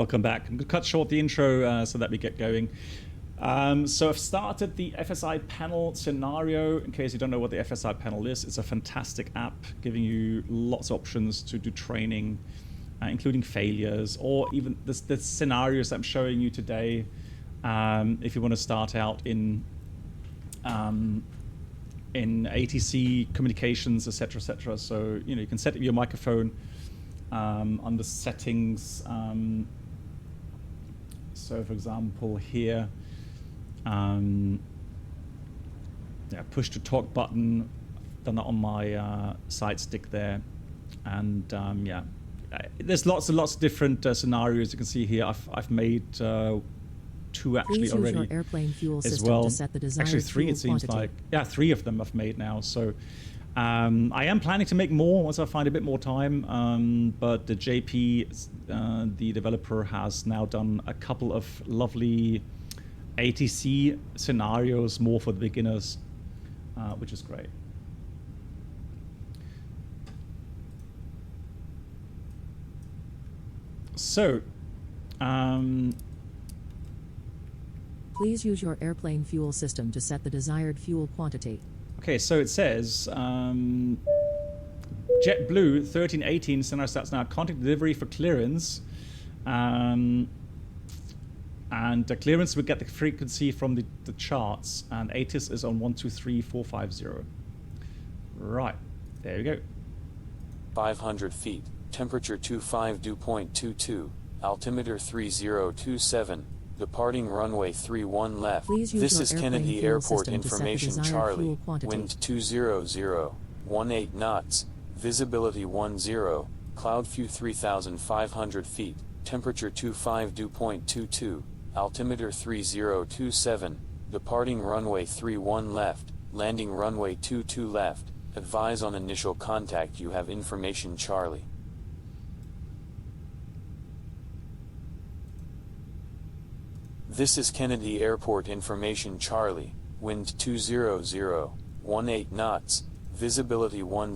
welcome back. I'm going to cut short the intro so that we get going. So I've started the FSiPanel scenario. In case you don't know what the FSiPanel is, it's a fantastic app giving you lots of options to do training, including failures or even the scenarios that I'm showing you today. If you want to start out in ATC communications, etc., etc. So you can set up your microphone under settings. So for example here, push to talk button. I've done that on my side stick there, and there's lots and lots of different scenarios you can see here. I've made two actually already. Use your airplane fuel system to set the desired actually three fuel it seems quantity. Like 3 of them I've made now. So I am planning to make more once I find a bit more time, but the JP, the developer, has now done a couple of lovely ATC scenarios more for the beginners, which is great. So please use your airplane fuel system to set the desired fuel quantity. Okay, so it says JetBlue 1318 scenario starts now. Contact delivery for clearance, and the clearance will get the frequency from the charts, and ATIS is on 123450. Right, there you go. 500 feet, temperature 25 dew point 22, altimeter 3027. Departing runway 31 left. This is Kennedy Airport information Charlie. Wind 200, 18 knots. Visibility 10. Cloud view 3,500 feet. Temperature 25 dew point 22. Altimeter 3027. Departing runway 31 left. Landing runway 22 left. Advise on initial contact. You have information Charlie. This is Kennedy Airport information Charlie. Wind 200, 18 knots. Visibility 10.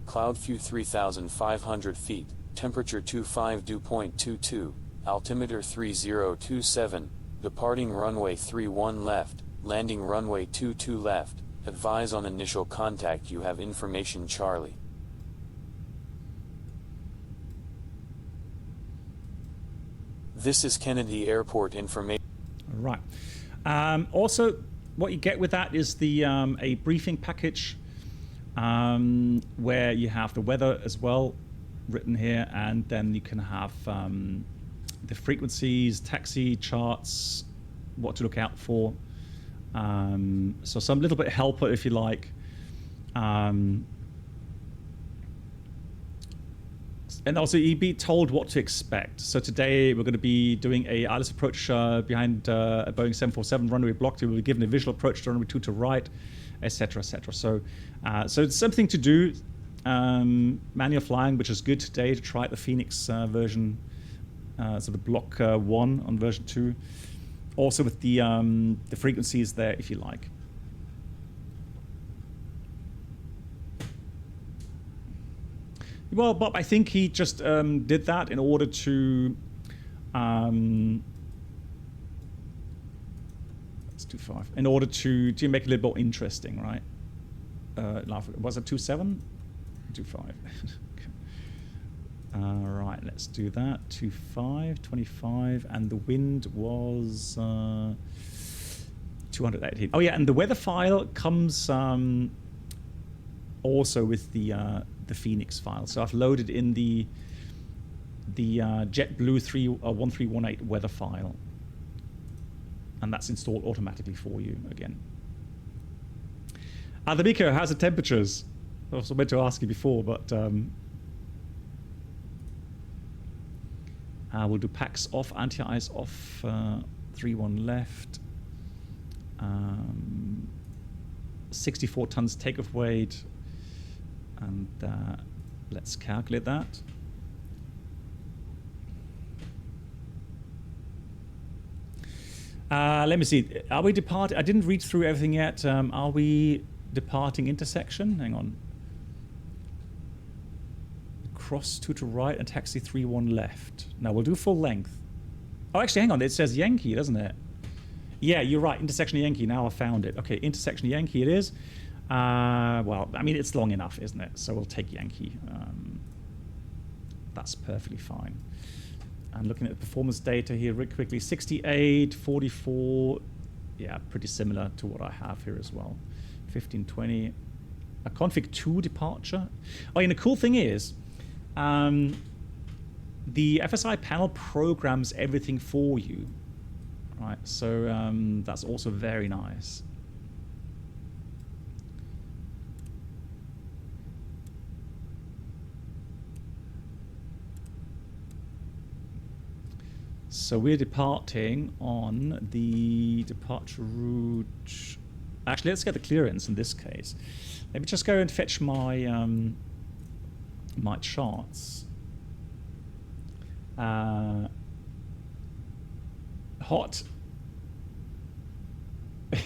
Cloud view 3,500 feet. Temperature 25 dew point 22. Altimeter 3027. Departing runway 31 left. Landing runway 22 left. Advise on initial contact. You have information Charlie. This is Kennedy Airport information. Right. Also, what you get with that is the a briefing package where you have the weather as well written here, and then you can have the frequencies, taxi charts, what to look out for. So some little bit of helper if you like. And also you'd be told what to expect. So today we're going to be doing a ILS approach behind a Boeing 747 runway block 2. We'll be given a visual approach to runway 2 to right, etc., etc. So it's something to do. Manual flying, which is good today to try out the FENIX version, sort of block 1 on version 2. Also with the frequencies there, if you like. Well, Bob, I think he just did that in order to let's do 5. In order to make it a little more interesting, right? Was it 2.7? 2.5. Right, let's do that. 2.5, 25, and the wind was 218. Oh yeah, and the weather file comes also with the FENIX file. So I've loaded in the JetBlue 1318 weather file, and that's installed automatically for you again. Adamiko, how's the temperatures? I was meant to ask you before, but we'll do packs off, anti-ice off, 3-1 left, 64 tons takeoff weight. And let's calculate that. Let me see. Are we departing? I didn't read through everything yet. Are we departing intersection? Hang on. Cross 2 to right and taxi 3-1 left. Now we'll do full length. Oh, actually, hang on. It says Yankee, doesn't it? Yeah, you're right. Intersection of Yankee. Now I found it. Okay, intersection of Yankee it is. Well, I mean, it's long enough, isn't it? So we'll take Yankee. That's perfectly fine. And looking at the performance data here really quickly, 68, 44. Yeah, pretty similar to what I have here as well. 15, 20. A config 2 departure. Oh, and the cool thing is, the FSiPanel programs everything for you. Right, so that's also very nice. So we're departing on the departure route. Actually, let's get the clearance in this case. Let me just go and fetch my my charts. Hot.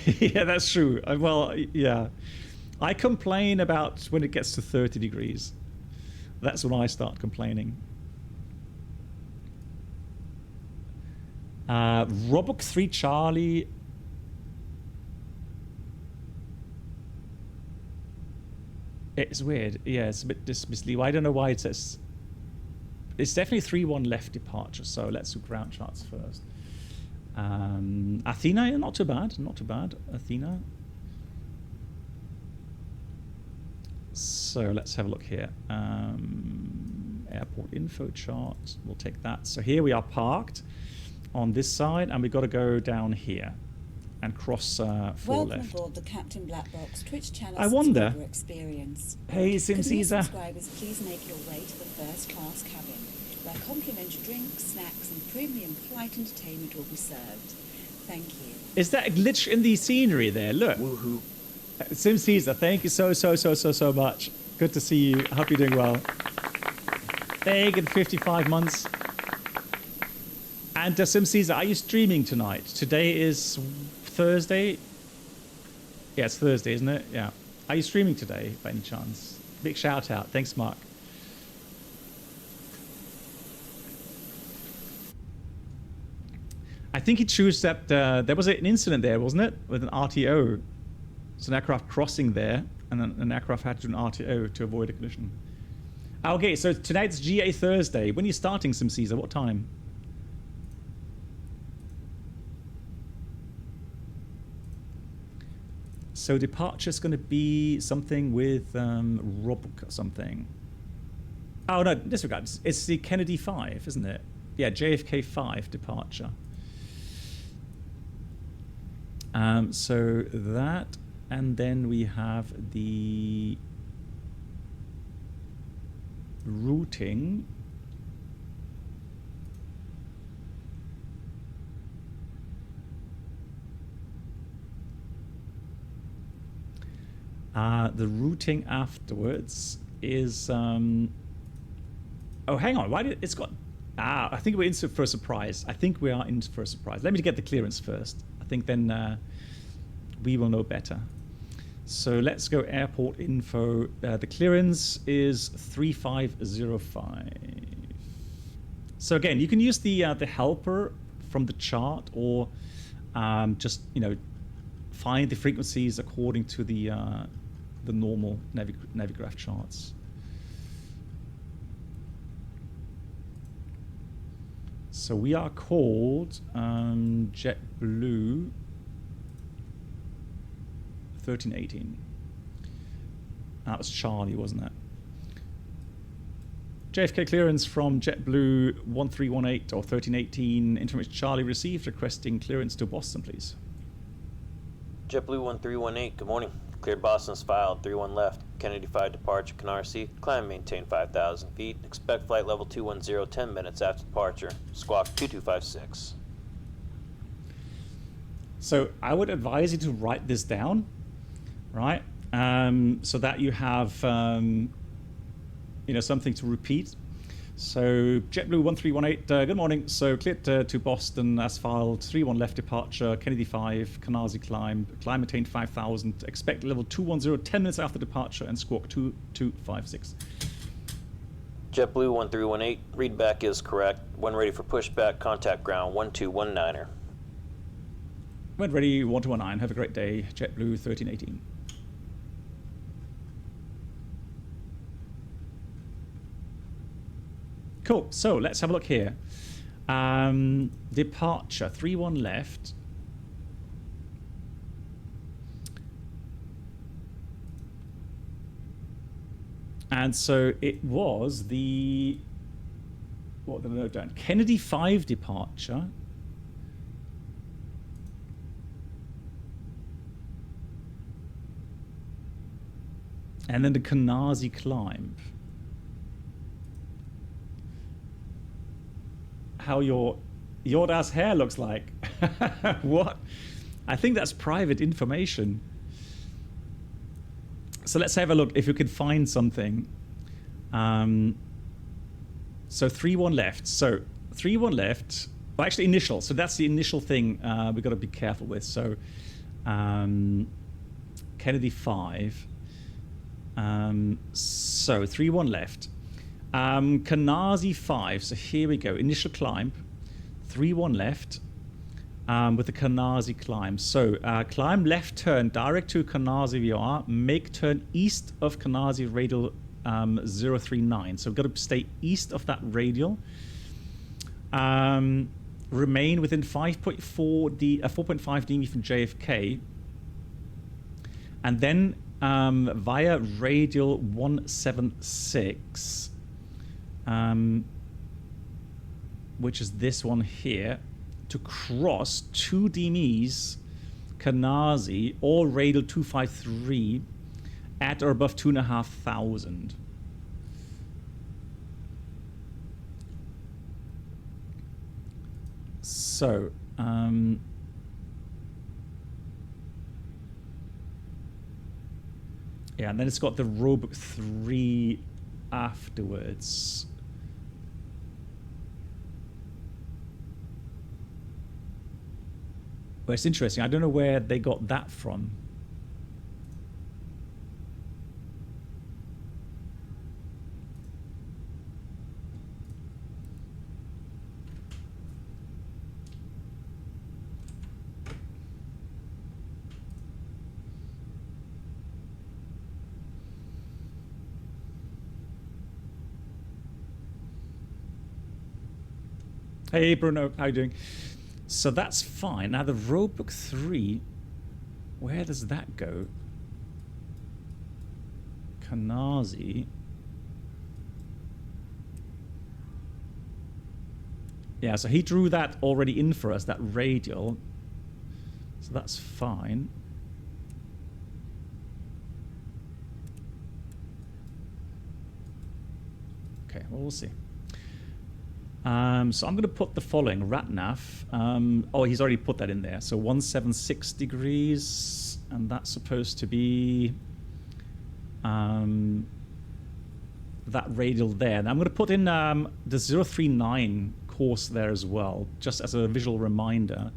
Yeah, that's true. Well, yeah. I complain about when it gets to 30 degrees. That's when I start complaining. Roboc 3 Charlie. It's weird. Yeah, it's a bit dismissively. I don't know why it says. It's definitely 3-1 left departure. So let's do ground charts first. Athena, not too bad. Not too bad. Athena. So let's have a look here. Airport info chart. We'll take that. So here we are parked on this side, and we've got to go down here and cross four left. Welcome aboard the Captain Black Box Twitch channel. I wonder. Experience. Hey, Sim Caesar. Subscribers, please make your way to the first class cabin, where complimentary drinks, snacks, and premium flight entertainment will be served. Thank you. Is that a glitch in the scenery there? Look. Woohoo. Sim Caesar, thank you so much. Good to see you. I hope you're doing well. Egg in 55 months. And Sim Caesar, are you streaming tonight? Today is Thursday. Yeah, it's Thursday, isn't it? Yeah. Are you streaming today, by any chance? Big shout out. Thanks, Mark. I think he chose that there was an incident there, wasn't it? With an RTO. So an aircraft crossing there, and then an aircraft had to do an RTO to avoid a collision. Okay, so tonight's GA Thursday. When are you starting, Sim Caesar? What time? So departure is going to be something with Roboc something. Oh no, disregard. It's the Kennedy 5, isn't it? Yeah, JFK 5 departure. So that, and then we have the routing. The routing afterwards is oh, hang on, why did it's got I think we're in for a surprise. I think we are in for a surprise. Let me get the clearance first. I think then we will know better. So let's go airport info. The clearance is 3505. So again, you can use the helper from the chart, or just find the frequencies according to the normal Navigraph charts. So we are called JetBlue 1318. That was Charlie, wasn't it? JFK clearance from JetBlue 1318 or 1318. Information Charlie received, requesting clearance to Boston, please. JetBlue 1318, good morning. Cleared Boston's filed, 31 left. Kennedy 5 departure, Canarsie. Climb, maintain 5,000 feet. Expect flight level 210 10 minutes after departure. Squawk 2256. So I would advise you to write this down, right? So that you have, something to repeat. So JetBlue 1318, good morning. So cleared to Boston as filed, 31 left departure, Kennedy 5, Canarsie climb maintained 5,000, expect level 210 10 minutes after departure, and squawk 2256. JetBlue 1318, readback is correct. When ready for pushback, contact ground 1219er. When ready, 1219. Have a great day, JetBlue 1318. Cool, so let's have a look here. Departure, 31 left. And so it was the, what did I note down? Kennedy 5 departure. And then the Canarsie climb. How your ass hair looks like. What? I think that's private information. So let's have a look if you can find something. So 3-1 left. So 3-1 left. Well, actually initial. So that's the initial thing we've got to be careful with. So Kennedy 5. So 3-1 left. Canarsie 5. So here we go. Initial climb. 3-1 left. With the Canarsie climb. So climb left turn direct to Canarsie VR. Make turn east of Canarsie radial 039. So we've got to stay east of that radial. Remain within 4.5 dB from JFK. And then via radial 176, which is this one here, to cross 2 dBs Canarsie or radial 253 at or above 2,500. So yeah, and then it's got the Roebuck 3 afterwards. Well, it's interesting. I don't know where they got that from. Hey, Bruno, how you doing? So that's fine. Now the Roebuck 3, where does that go? Canarsie. Yeah, so he drew that already in for us, that radial. So that's fine. Okay, well, we'll see. So I'm going to put the following, RatNav. Oh, he's already put that in there. So 176 degrees, and that's supposed to be that radial there. And I'm going to put in the 039 course there as well, just as a visual reminder.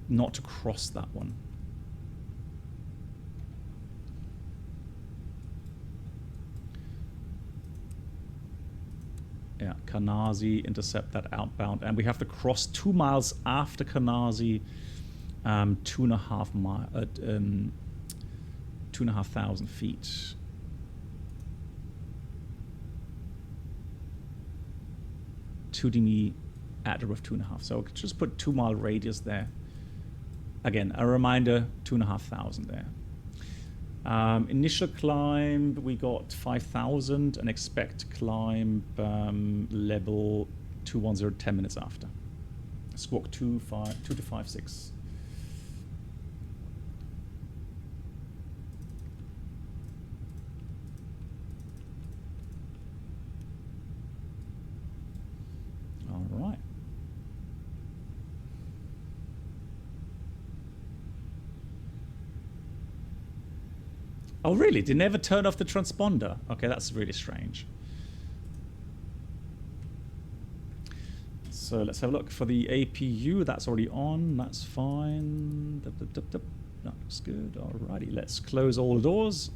Not to cross that one. Yeah, Canarsie, intercept that outbound. And we have to cross 2 miles after Canarsie, 2,500 feet. Two dB at above 2.5. So just put 2 mile radius there. Again, a reminder, 2,500 there. Initial climb, we got 5,000 and expect climb level 210 10 minutes after. Squawk 2256. All right. Oh, really? They never turn off the transponder? Okay, that's really strange. So let's have a look for the APU. That's already on. That's fine. That looks good. Alrighty, let's close all the doors.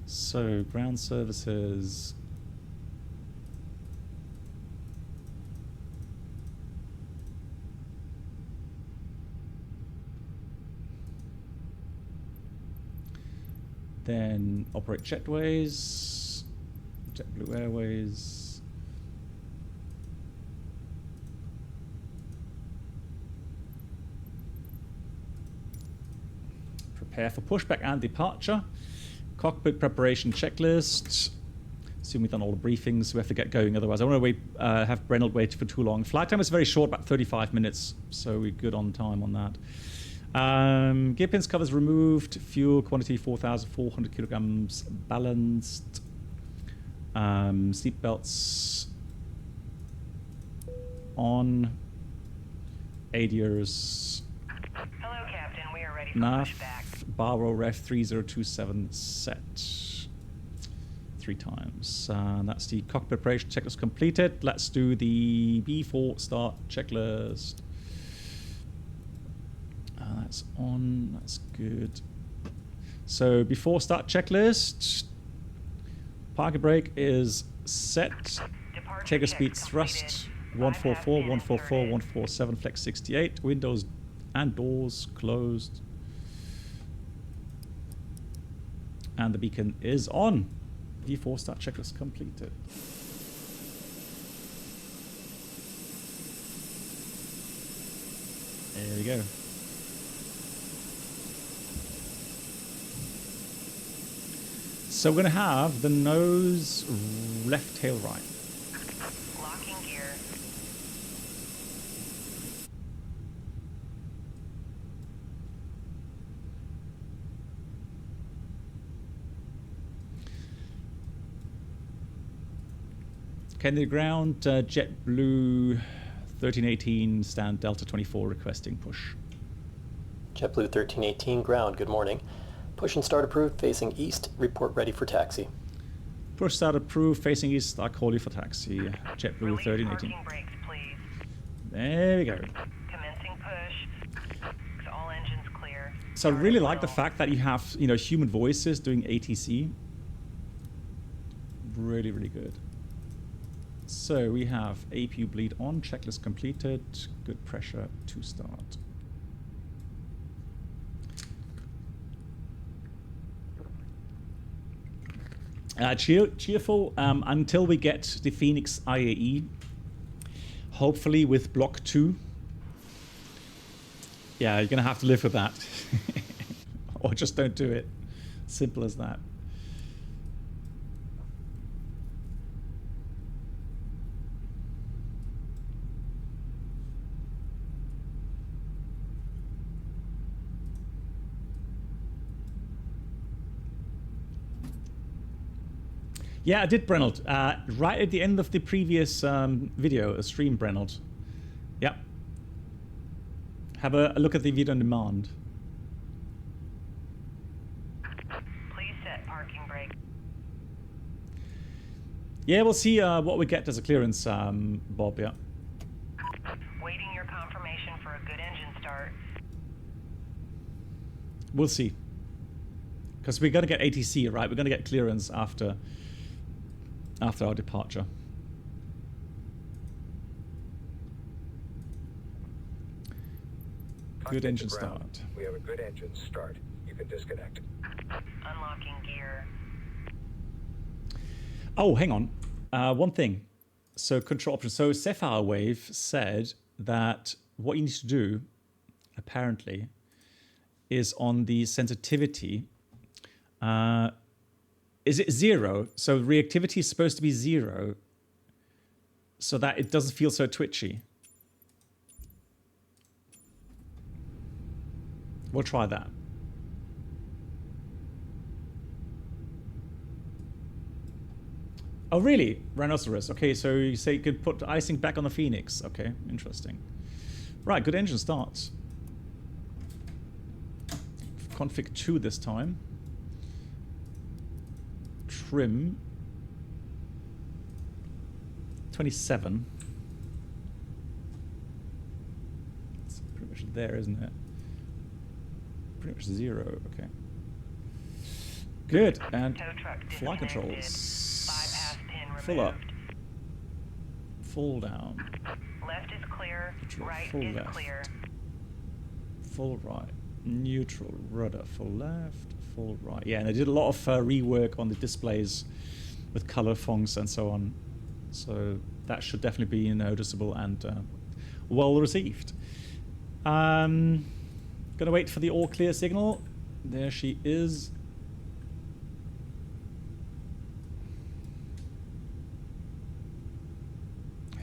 So, ground services. Then operate jetways, JetBlue Airways. Prepare for pushback and departure. Cockpit preparation checklist. Assume we've done all the briefings, we have to get going. Otherwise, I don't want to have Brennell wait for too long. Flight time is very short, about 35 minutes, so we're good on time on that. Gear pins covers removed. Fuel quantity 4,400 kilograms balanced. Seat belts on. ADIRS. Hello, Captain. We are ready for Nav. pushback. Barrow Ref 3027 set. 3 times. That's the cockpit preparation checklist completed. Let's do the B4 start checklist. That's on. That's good. So before start checklist, parking brake is set. Taker speed thrust 144, 144, 147, flex 68. Windows and doors closed. And the beacon is on. V4 start checklist completed. There we go. So we're going to have the nose left tail right. Locking gear. Kennedy ground, JetBlue 1318, stand Delta 24 requesting push. JetBlue 1318 ground, good morning. Push and start approved, facing east, report ready for taxi. Push start approved, facing east, I call you for taxi. JetBlue Release 1318. parking brakes, please. There we go. Commencing push. All engines clear. So I really like the fact that you have, human voices doing ATC. Really, really good. So we have APU bleed on, checklist completed, good pressure to start. Cheerful until we get the FENIX IAE, hopefully with Block 2. Yeah, you're going to have to live with that. Or just don't do it. Simple as that. Yeah, I did Brennell. Right at the end of the previous video, a stream Brennell. Yep. Have a look at the video on demand. Please set parking brake. Yeah, we'll see what we get as a clearance, Bob, yeah. Waiting your confirmation for a good engine start. We'll see. Because we're going to get ATC, right? We're going to get clearance after our departure. Good engine start. We have a good engine start. You can disconnect. Unlocking gear. Oh, hang on. One thing. So control options. So Sapphire Wave said that what you need to do, apparently, is on the sensitivity. Is it 0? So reactivity is supposed to be 0 so that it doesn't feel so twitchy. We'll try that. Oh, really? Rhinoceros. Okay, so you say you could put icing back on the FENIX. Okay, interesting. Right, good engine starts. Config 2 this time. Trim 27. It's pretty much there, isn't it? pretty much 0. Okay. Good. And Tow truck flight disconnected. controls. Bypass pin Full up. removed. Full down. Left is clear. Control Right full is left. clear. Full right. Neutral. Rudder. Full left. Full right. Yeah, and they did a lot of rework on the displays with color fonts and so on. So that should definitely be noticeable and well received. Gonna wait for the all clear signal. There she is.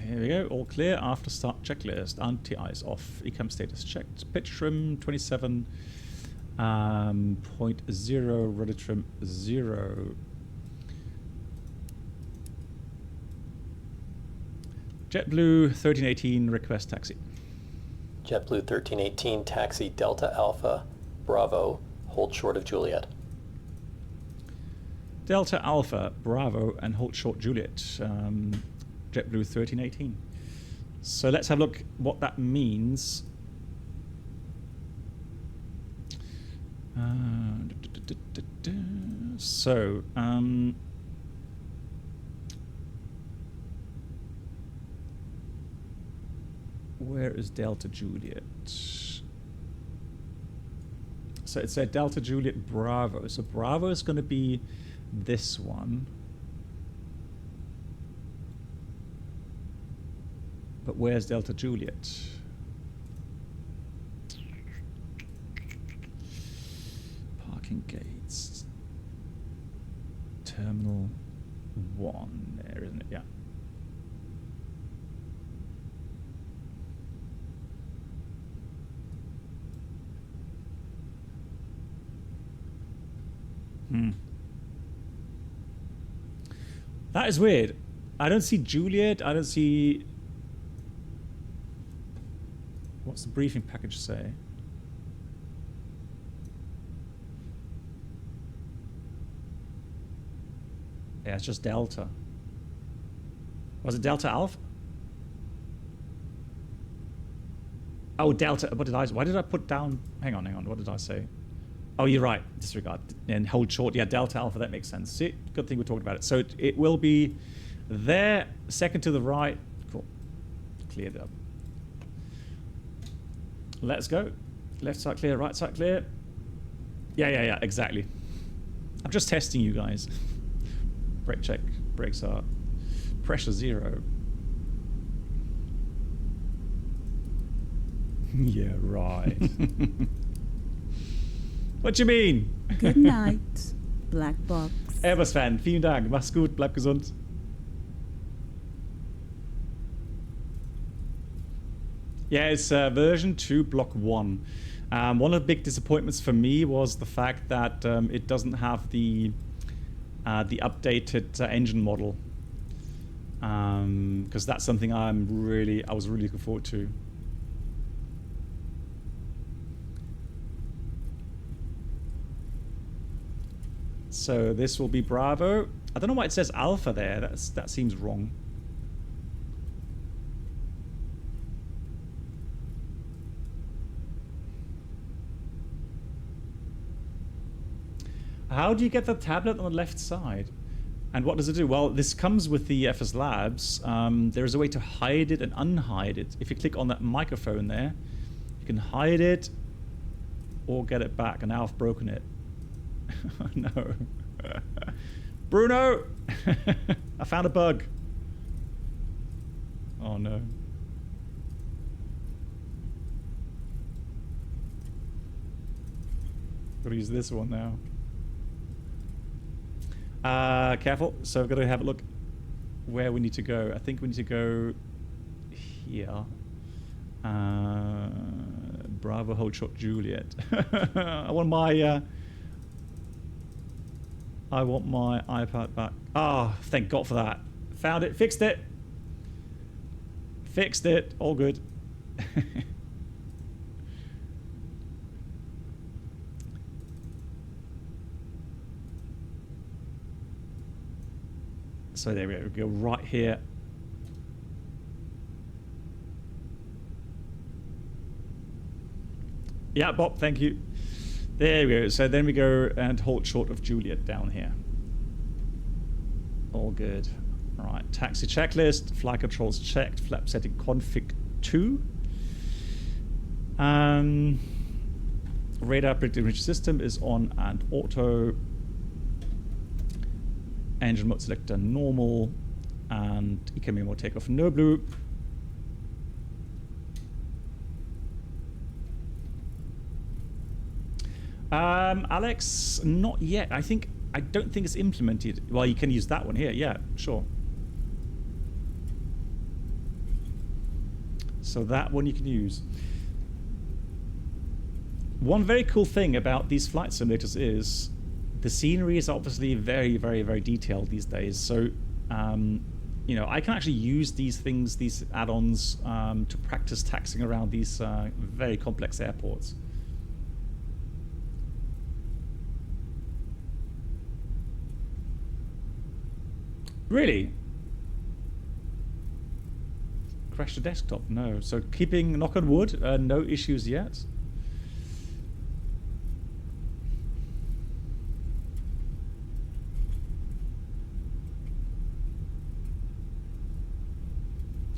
Here we go, all clear after start checklist. Anti-ice off, ecam status checked. Pitch trim 27, 0.0, rudder trim 0. JetBlue 1318 request taxi. JetBlue 1318 taxi Delta Alpha Bravo, hold short of Juliet. Delta Alpha Bravo and hold short Juliet. JetBlue 1318. So let's have a look what that means. So, where is Delta Juliet? So it said Delta Juliet Bravo. So Bravo is going to be this one. But where's Delta Juliet? Parking gates. Terminal 1 there, isn't it? Yeah. That is weird. I don't see Juliet. I don't see... What's the briefing package say? Yeah, it's just Delta. Was it Delta Alpha? Oh, Delta. What did I... Why did I put down... Hang on. What did I say? Oh, you're right. Disregard. And hold short. Yeah, Delta Alpha. That makes sense. See? Good thing we're talking about it. So it will be there. Second to the right. Cool. Cleared up. Let's go. Left side clear. Right side clear. Yeah. Exactly. I'm just testing you guys. Brake check. Brakes are pressure 0. Yeah, right. What do you mean? Good night, Black Box. Airbus-Fan, vielen Dank. Mach's gut, bleib gesund. Yeah, it's version 2, block 1. One of the big disappointments for me was the fact that it doesn't have the updated engine model, because that's something I was really looking forward to. So this will be Bravo. I don't know why it says Alpha there. That seems wrong. How do you get the tablet on the left side? And what does it do? Well, this comes with the FS Labs. There is a way to hide it and unhide it. If you click on that microphone there, you can hide it or get it back. And now I've broken it. Oh, no. Bruno! I found a bug. Oh, no. Gotta use this one now. Careful. So we've got to have a look where we need to go. I think we need to go here. Bravo, hold short, Juliet. I want my iPad back. Ah, oh, thank God for that. Found it. Fixed it. Fixed it. All good. So there we go. We go right here. Yeah, Bob, thank you. There we go. So then we go and hold short of Juliet down here. All good. Right, taxi checklist, flight controls checked, flap setting config 2. Radar predictive system is on and auto. Engine mode selector normal, and economy mode takeoff no blue. Alex, not yet. I don't think it's implemented. Well, you can use that one here. Yeah, sure. So that one you can use. One very cool thing about these flight simulators is the scenery is obviously very, very, very detailed these days. So, you know, I can actually use these things, these add-ons, to practice taxiing around these very complex airports. Really? Crash the desktop? No. So keeping, knock on wood, no issues yet.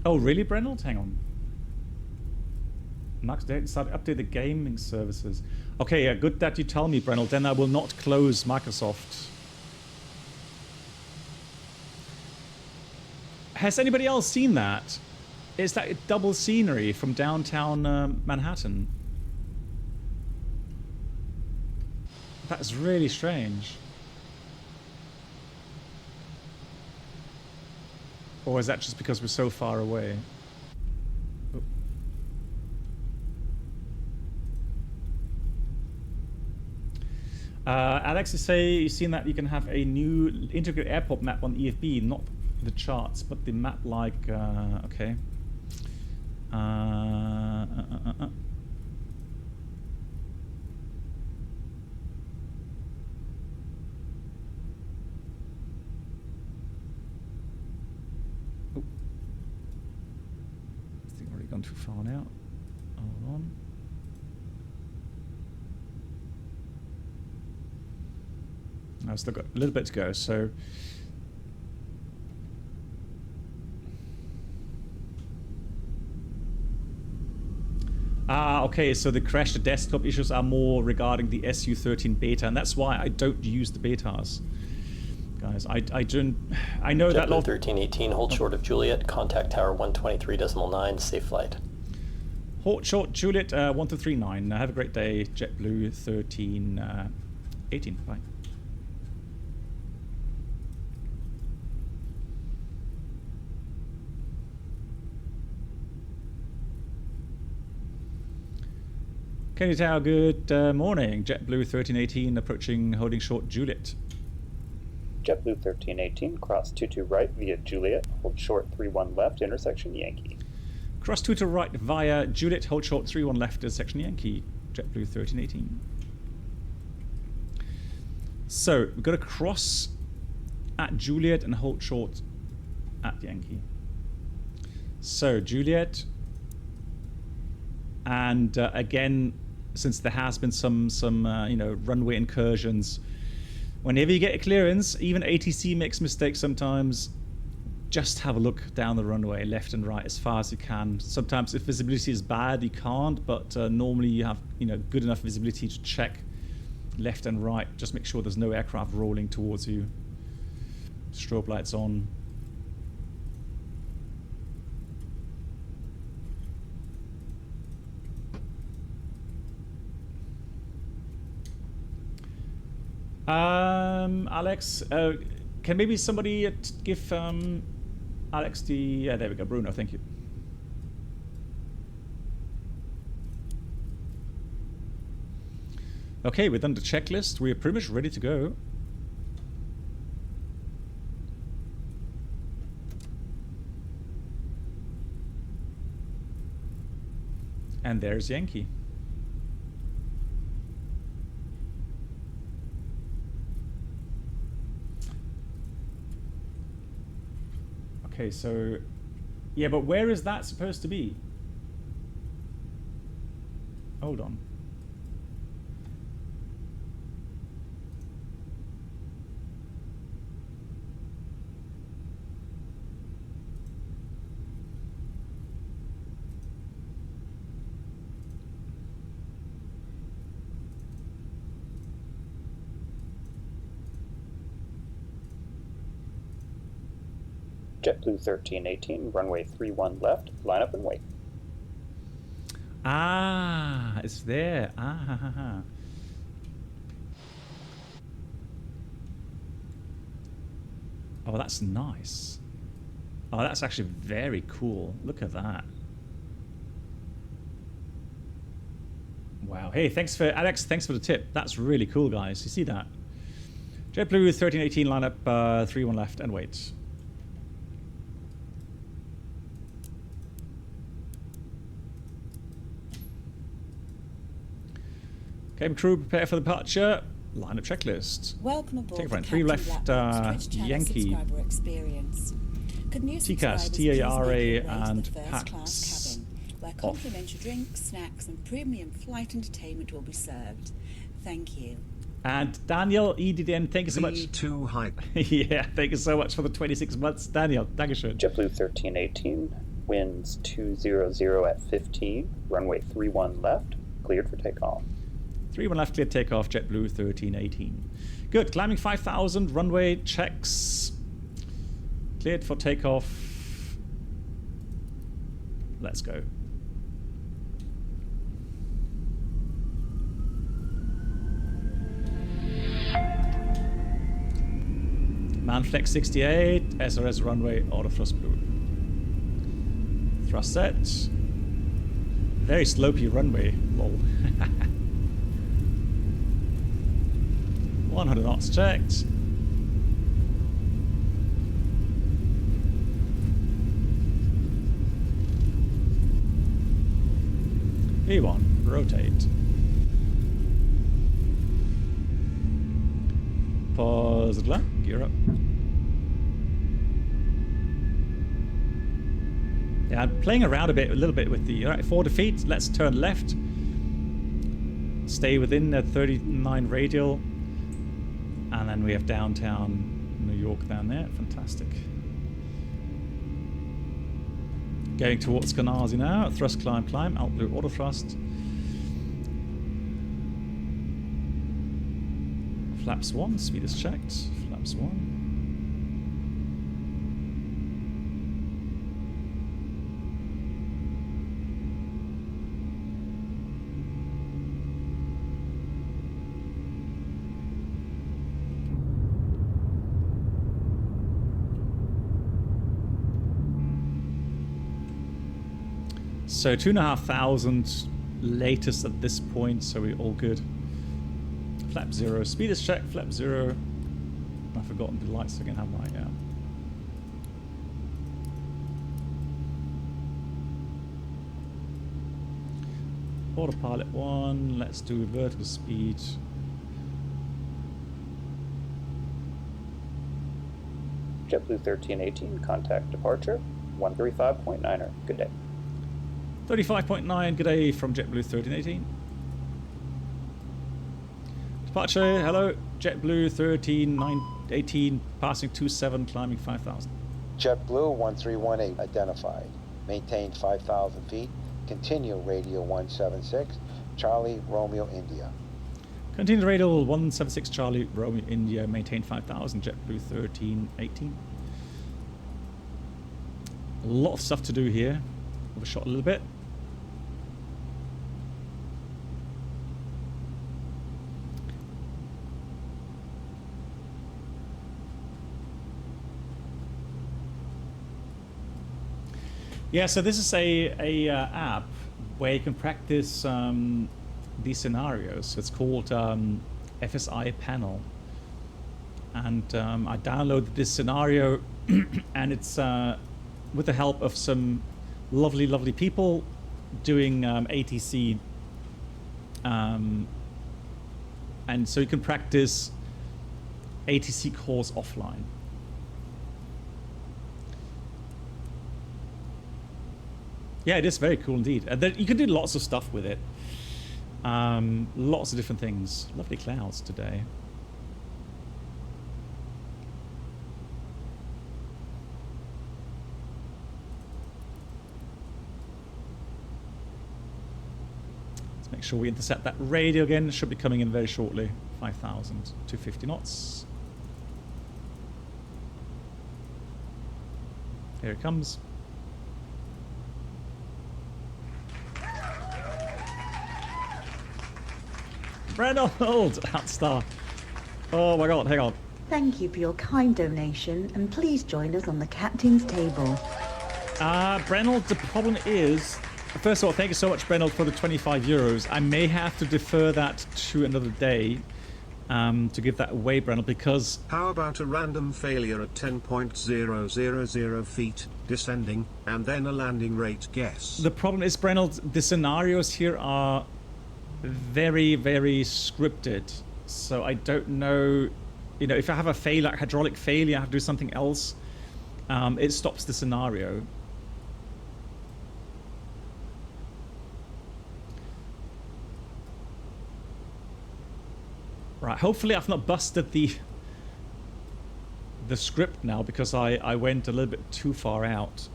Oh, really, Brennald? Hang on. Max decided to update the gaming services. Okay, yeah, good that you tell me, Brennald. Then I will not close Microsoft. Has anybody else seen that? It's that double scenery from downtown Manhattan. That's really strange. Or is that just because we're so far away? Oh. Alex, you say you've seen that you can have a new integrated airport map on EFB, not the charts, but the map like, okay. Gone too far now. Hold on. I've still got a little bit to go, so okay, so the crash the desktop issues are more regarding the SU13 beta, and that's why I don't use the betas. Guys, I know that JetBlue 1318, hold short of Juliet, contact tower 123.9, safe flight. Hold short Juliet 1239. Have a great day, JetBlue 1318. Bye. Kenny Tower, good morning. JetBlue 1318 approaching, holding short Juliet. JetBlue 1318, cross 22 right via Juliet, hold short 31 left, intersection Yankee. Cross 22 right via Juliet, hold short 31 left, intersection Yankee. JetBlue 1318. So, we've got to cross at Juliet and hold short at Yankee. So, Juliet. And again, since there has been some you know, runway incursions, whenever you get a clearance, even ATC makes mistakes sometimes. Just have a look down the runway, left and right, as far as you can. Sometimes if visibility is bad, you can't, but normally you have, you know, good enough visibility to check left and right. Just make sure there's no aircraft rolling towards you. Strobe lights on. Alex, can maybe somebody give Alex the... Yeah, there we go, Bruno, thank you. Okay, we're done the checklist. We're pretty much ready to go. And there's Yankee. Okay, so... Yeah, but where is that supposed to be? Hold on. JetBlue 1318, runway 31 left, line up and wait. Ah, it's there. Ah, ha, ha, ha. Oh, that's nice. Oh, that's actually very cool. Look at that. Wow. Hey, thanks for Alex. Thanks for the tip. That's really cool, guys. You see that? JetBlue 1318, line up 31 left and wait. Cabin crew, prepare for departure. Line up checklist. Welcome aboard. Take a friend. the 3 Captain left, Blackboard's Twitch channel Yankee. subscriber experience. Could new TCAS, subscribers please make TARA, their way to and the first class PAX cabin, where complimentary drinks, snacks, and premium flight entertainment will be served. Thank you. And Daniel EDDN, thank you so much. V2 hype. Yeah, thank you so much for the 26 months, Daniel. Dankeschön. JetBlue 1318, winds 200 at 15, runway 31 left, cleared for takeoff. 31 left, cleared takeoff, JetBlue 1318. Good, climbing 5,000, runway checks. Cleared for takeoff. Let's go. Manflex 68, SRS runway, autothrust blue. Thrust set. Very slopey runway, lol. 100 knots checked. V1, rotate. Pause it left, gear up. Yeah, I'm playing around a little bit with the, alright, 4 feet, let's turn left. Stay within the 39 radial. And then we have downtown New York down there, fantastic. Going towards Canarsie now, thrust climb, alt blue auto thrust. Flaps 1, speed is checked. Flaps 1. So 2,500 latest at this point, so we're all good. Flap 0, speed is checked, flap 0. I've forgotten the lights again, haven't I? Yeah. Autopilot 1, let's do vertical speed. JetBlue 1318, contact departure, 135.9er. Good day. 35.9, good day from JetBlue 1318. Departure, hello, JetBlue 1318, passing 27, climbing 5,000. JetBlue 1318, identified. Maintain 5,000 feet. Continue radio 176, Charlie Romeo India. Continue radial 176 Charlie Romeo India, maintain 5,000, JetBlue 1318. A lot of stuff to do here. Overshot a little bit. Yeah, so this is a app where you can practice these scenarios. It's called FSiPanel, and I downloaded this scenario, and it's with the help of some lovely people doing ATC, and so you can practice ATC calls offline. Yeah, it is very cool indeed. You can do lots of stuff with it. Lots of different things. Lovely clouds today. Let's make sure we intercept that radio again. It should be coming in very shortly. 5,000 to 50 knots. Here it comes. Reynolds! Outstar. Oh my god, hang on. Thank you for your kind donation, and please join us on the captain's table. Brenold, the problem is... First of all, thank you so much, Brenold, for the 25 euros. I may have to defer that to another day to give that away, Brenold, because... How about a random failure at 10.000 feet, descending, and then a landing rate guess? The problem is, Brenold, the scenarios here are very, very scripted. So I don't know... You know, if I have a failure, like hydraulic failure, I have to do something else. It stops the scenario. Right, hopefully I've not busted the script now, because I went a little bit too far out.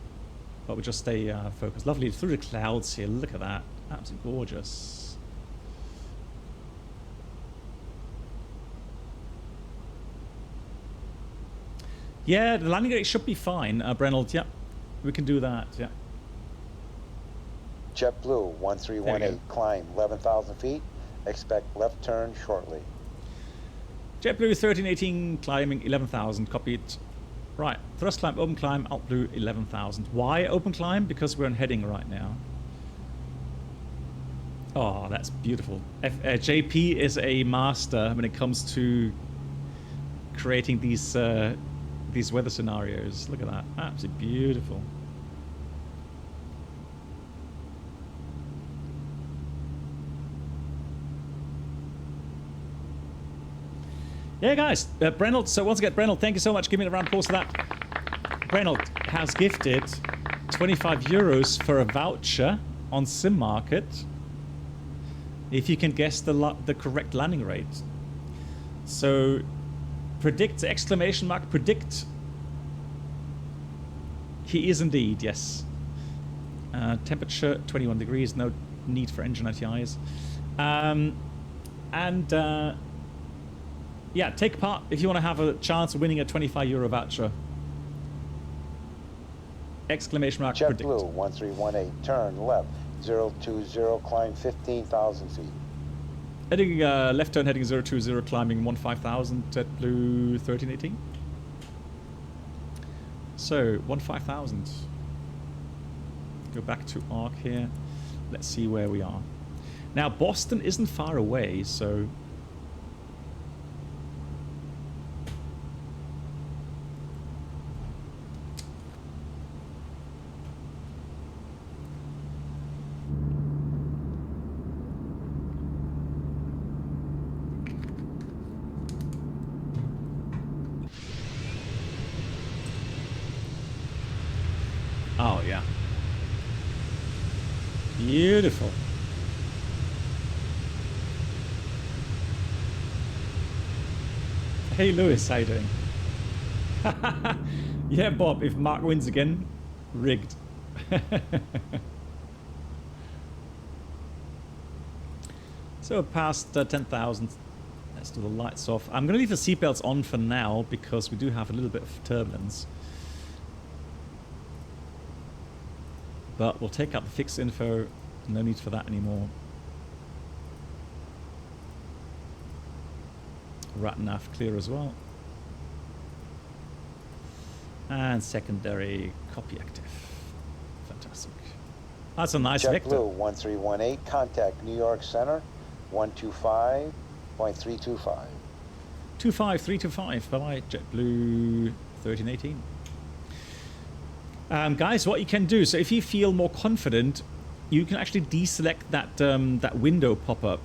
But we'll just stay focused. Lovely, through the clouds here, look at that. Absolutely gorgeous. Yeah, the landing rate should be fine, Brenold. Yeah, we can do that, yeah. JetBlue 1318, climb 11,000 feet. Expect left turn shortly. JetBlue 1318, climbing 11,000, copied. Right, thrust climb, open climb, AltBlue 11,000. Why open climb? Because we're on heading right now. Oh, that's beautiful. JP is a master when it comes to creating these weather scenarios. Look at that, absolutely beautiful. Yeah, guys, Brenold, so once again, Brenold, thank you so much. Give me a round of applause for that. Brenold has gifted 25 euros for a voucher on Sim Market if you can guess the correct landing rate. So, predict, exclamation mark, predict. He is indeed, yes. Temperature, 21 degrees, no need for engine ITIs. Yeah, take part if you want to have a chance of winning a 25 euro voucher. Exclamation mark, predict. JetBlue 1318, turn left 020, climb 15,000 feet. Heading left turn, heading 020, climbing 15,000, JetBlue 1318. So 15,000. Go back to arc here. Let's see where we are. Now Boston isn't far away, so. Oh, yeah. Beautiful. Hey, Lewis, how you doing? Yeah, Bob, if Mark wins again, rigged. So past 10,000. Let's do the lights off. I'm going to leave the seatbelts on for now because we do have a little bit of turbulence. But we'll take out the fixed info. No need for that anymore. Rat nav clear as well. And secondary copy active. Fantastic. That's a nice vector. JetBlue 1318, contact New York Center 125.325. 25325. Bye-bye, JetBlue 1318. Guys, what you can do, so if you feel more confident, you can actually deselect that that window pop-up.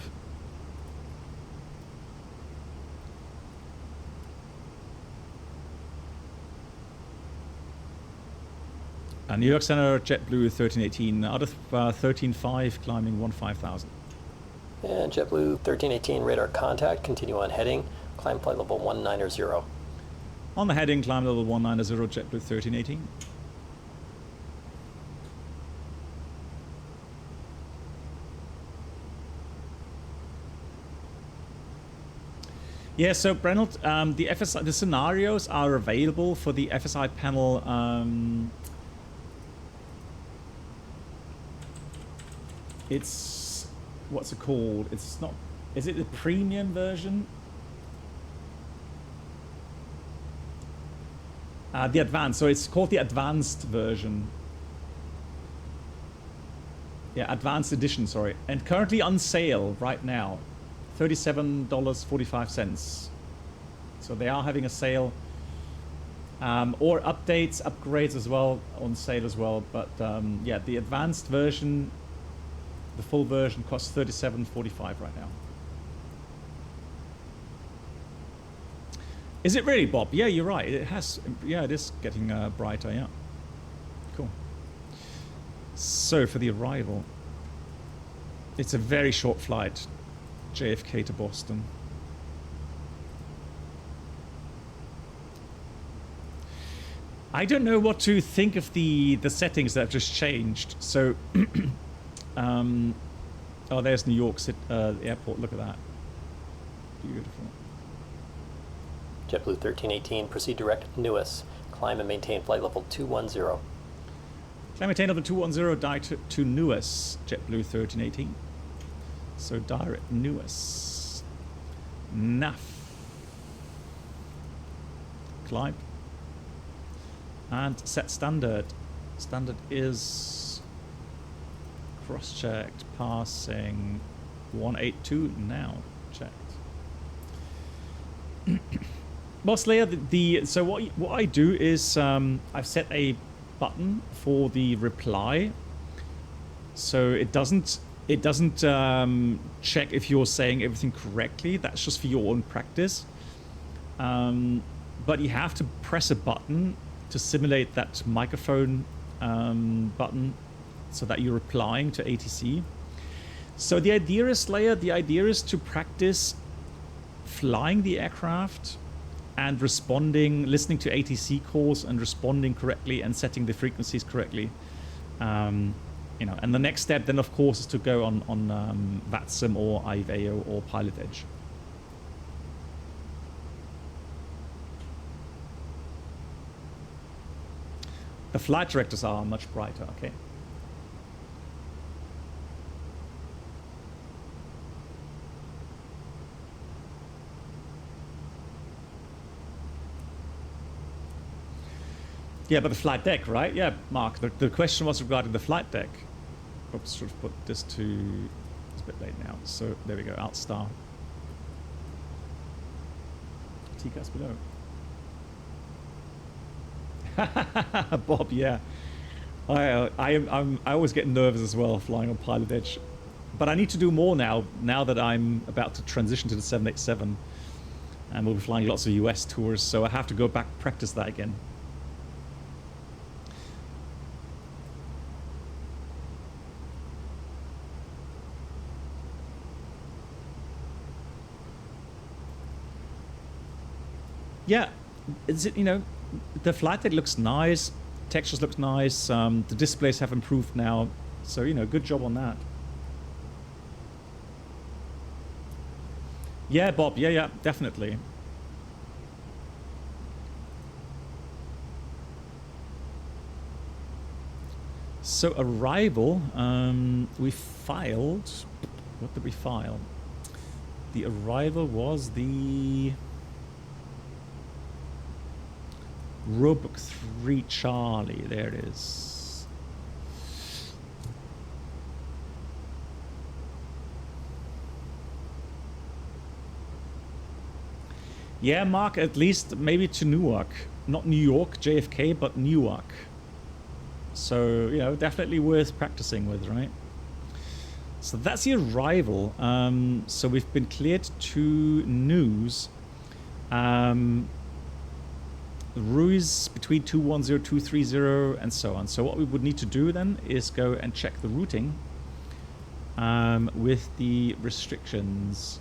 New York Center, JetBlue 1318, out of 13.5, climbing 15,000. And JetBlue 1318, radar contact, continue on heading, climb flight level 190. On the heading, climb level 190, JetBlue 1318. Yeah, so Brenold, the scenarios are available for the FSiPanel It's, what's it called? It's not, is it the premium version? The advanced, so it's called the advanced version. Yeah, advanced edition, sorry. And currently on sale right now, $37.45. So they are having a sale. Or updates, upgrades as well, on sale as well. But yeah, the advanced version, the full version costs $37.45 right now. Is it really, Bob? Yeah, you're right. It has. Yeah, it is getting brighter. Yeah. Cool. So for the arrival, it's a very short flight, JFK to Boston. I don't know what to think of the settings that have just changed. So, oh, there's New York City, the airport. Look at that. Beautiful. JetBlue 1318, proceed direct Newark. Climb and maintain flight level 210. Climb and maintain level 210, direct to Newark, JetBlue 1318. So direct Newark. NAF. Climb. And set standard. Standard is cross-checked, passing 182 now. Checked. Boss layer, so what I do is I've set a button for the reply, so it doesn't check if you're saying everything correctly. That's just for your own practice. But you have to press a button to simulate that microphone button, so that you're replying to ATC. So the idea is, Slayer, the idea is to practice flying the aircraft and responding, listening to ATC calls and responding correctly and setting the frequencies correctly. You know, and the next step then, of course, is to go on VATSIM or IVAO or Pilot Edge. The flight directors are much brighter, okay. Yeah, but the flight deck, right? Yeah, Mark, the question was regarding the flight deck. Oops, should have put this to, it's a bit late now. So there we go, Alt Star. TCAS below. Bob, yeah. I always get nervous as well flying on Pilot Edge. But I need to do more now that I'm about to transition to the 787. And we'll be flying lots of US tours, so I have to go back practice that again. Yeah, is it, you know, the flight deck looks nice, textures looks nice, the displays have improved now, so, you know, good job on that. Yeah, Bob, yeah, definitely. So arrival, we filed, what did we file? The arrival was the Roebuck 3 Charlie, there it is. Yeah, Mark, at least maybe to Newark. Not New York, JFK, but Newark. So, you know, definitely worth practicing with, right? So that's the arrival. So we've been cleared to news. Ruiz between 210, 230, and so on. So what we would need to do then is go and check the routing with the restrictions.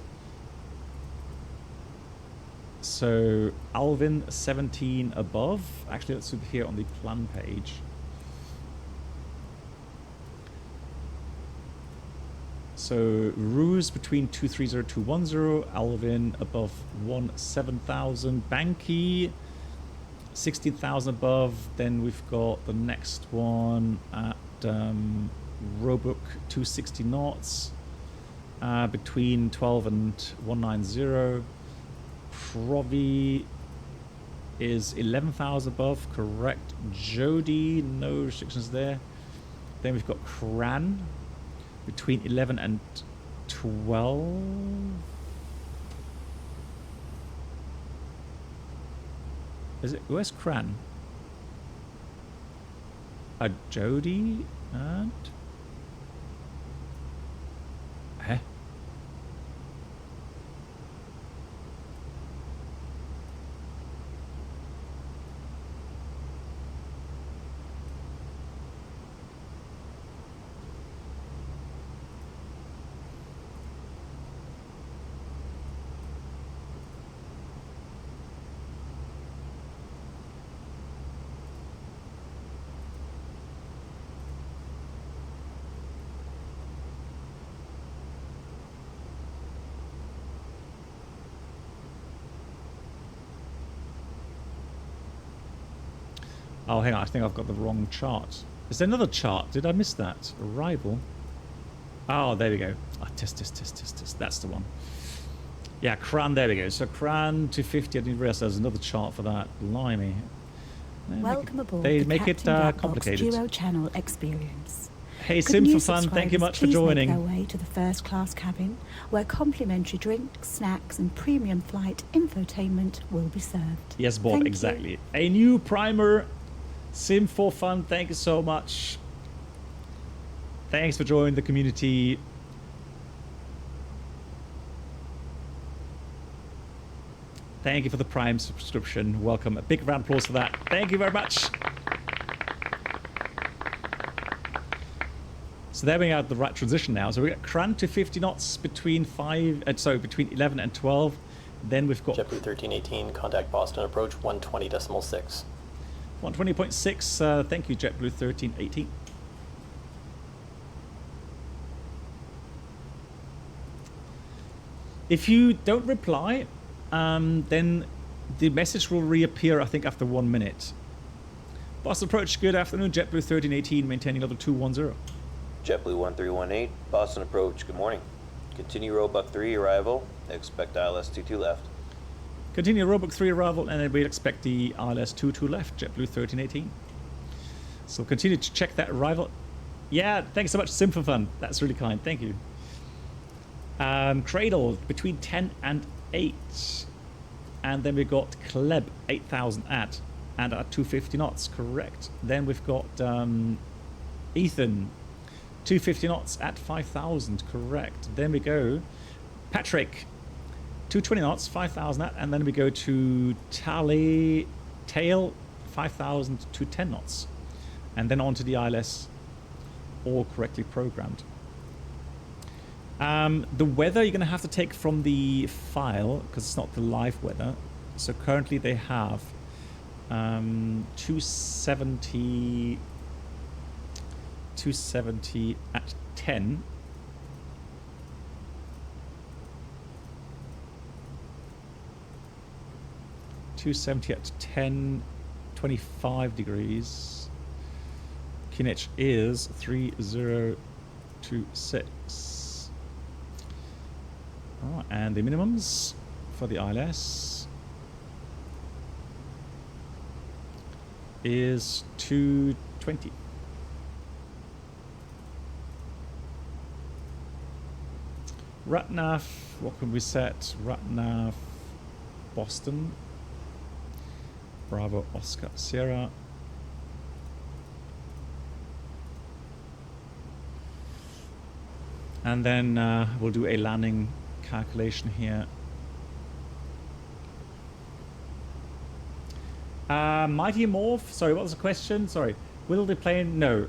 So Alvin 17 above. Actually, let's look here on the plan page. So Ruiz between 230, 210, Alvin above 17,000, Banky 16,000 above. Then we've got the next one at Roebuck 260 knots. Between 12 and 190. Provi is 11,000 above, correct. Jody, no restrictions there. Then we've got Cran between 11 and 12. Is it? Where's Cran? Jody and... Eh? Oh, hang on. I think I've got the wrong chart. Is there another chart? Did I miss that? Arrival. Oh, there we go. Oh, test. That's the one. Yeah, Cran. There we go. So Cran 250. I didn't realize there was another chart for that. Blimey. Welcome aboard. They the make it complicated. Duo channel experience. Hey, Sim for Fun. Thank you much for joining. Make their way to the first class cabin, where complimentary drinks, snacks, and premium flight infotainment will be served. Yes, Bob. Exactly. A new primer. Sim for Fun, thank you so much. Thanks for joining the community. Thank you for the Prime subscription. Welcome. A big round of applause for that. Thank you very much. So there we are at the right transition now. So we got Cran to 50 knots between between 11 and 12. Then we've got JetBlue 1318, contact Boston approach 120.6. 120.6, thank you, JetBlue 1318. If you don't reply, then the message will reappear, I think, after 1 minute. Boston approach, good afternoon, JetBlue 1318, maintaining level 210. JetBlue 1318, Boston approach, good morning. Continue Roebuck 3 arrival, expect ILS 22 left. Continue Roebuck 3 arrival, and then we'd expect the ILS 22 left, JetBlue 1318. So continue to check that arrival. Yeah, thanks so much, Sim for Fun. That's really kind, thank you. Cradle between 10 and 8. And then we've got Kleb 8,000 at 250 knots, correct. Then we've got Ethan 250 knots at 5,000, correct. Then we go Patrick 220 knots, 5,000 at, and then we go to Tail 5,000 to 10 knots. And then on to the ILS, all correctly programmed. The weather you're going to have to take from the file, because it's not the live weather. So currently they have 270 at 10. At 10, 25 degrees. Kinech is 3026. Alright, and the minimums for the ILS is 220. Ratnav, what can we set? Ratnav Boston. Bravo Oscar Sierra. And then we'll do a landing calculation here. Mighty Morph, sorry, what was the question? Sorry, will the plane? No.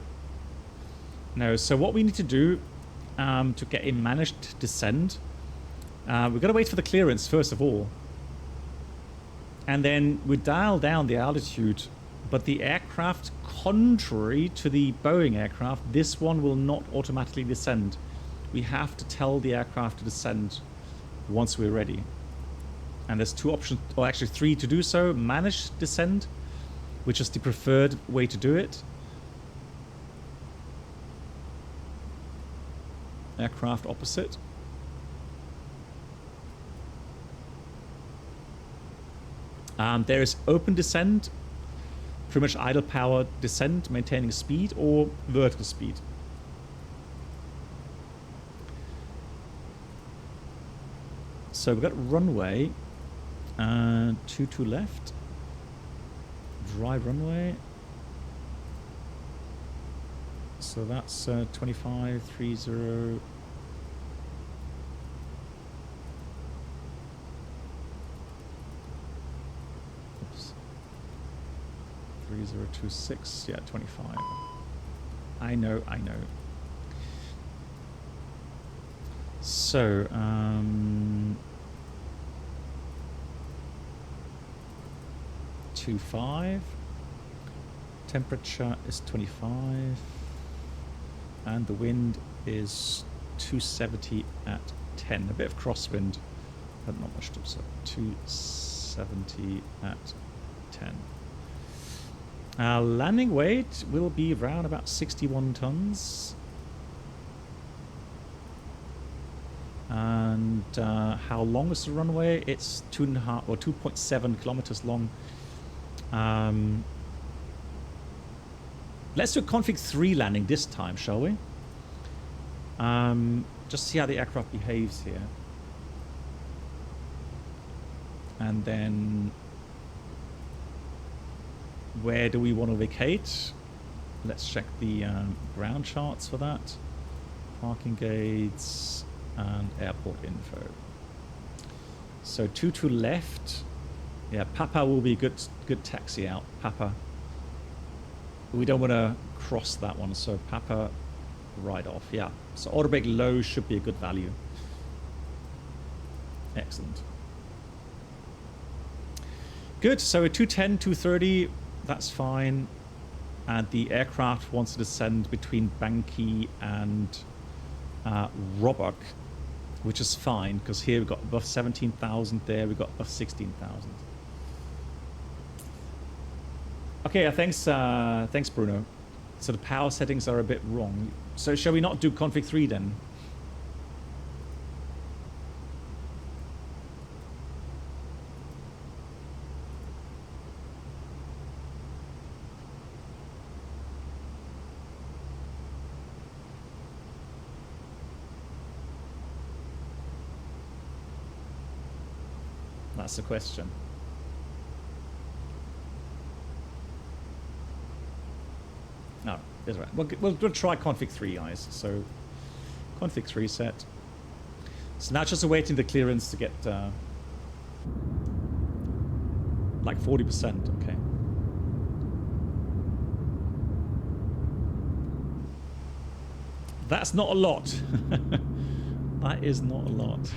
So what we need to do to get a managed descent, we've got to wait for the clearance first of all. And then we dial down the altitude, but the aircraft, contrary to the Boeing aircraft, this one will not automatically descend. We have to tell the aircraft to descend once we're ready. And there's two options, or actually three to do so. Managed descent, which is the preferred way to do it. aircraft opposite. There is open descent, pretty much idle power descent, maintaining speed, or vertical speed. So we've got runway, 22 left, dry runway. So that's 25, 30. Oops. 3026, yeah, 25. I know. So, 25. Temperature is 25. And the wind is 270 at 10. A bit of crosswind, but not much to observe. 270 at 10. Landing weight will be around about 61 tons. And how long is the runway? It's 2.5 or 2.7 kilometers long. Let's do a config 3 landing this time, shall we? Just see how the aircraft behaves here. And then where do we want to vacate? Let's check the ground charts for that. Parking gates and airport info. So 22 left. Yeah, Papa will be a good taxi out. Papa. We don't want to cross that one, so Papa right off. Yeah, so auto brake low should be a good value. Excellent. Good, so a 210, 230, that's fine. And the aircraft wants to descend between Banki and Roebuck, which is fine, because here we've got above 17,000, there we've got above 16,000. Okay, thanks Bruno. So the power settings are a bit wrong. So shall we not do config 3 then? That's the question. No, that's right. We'll try config 3, guys. So config 3 set. So now just awaiting the clearance to get like 40%. Okay. That's not a lot. That is not a lot.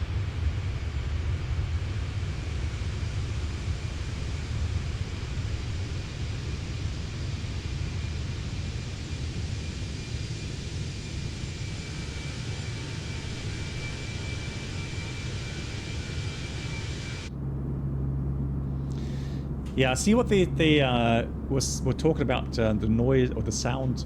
Yeah, see what they were talking about the noise or the sound.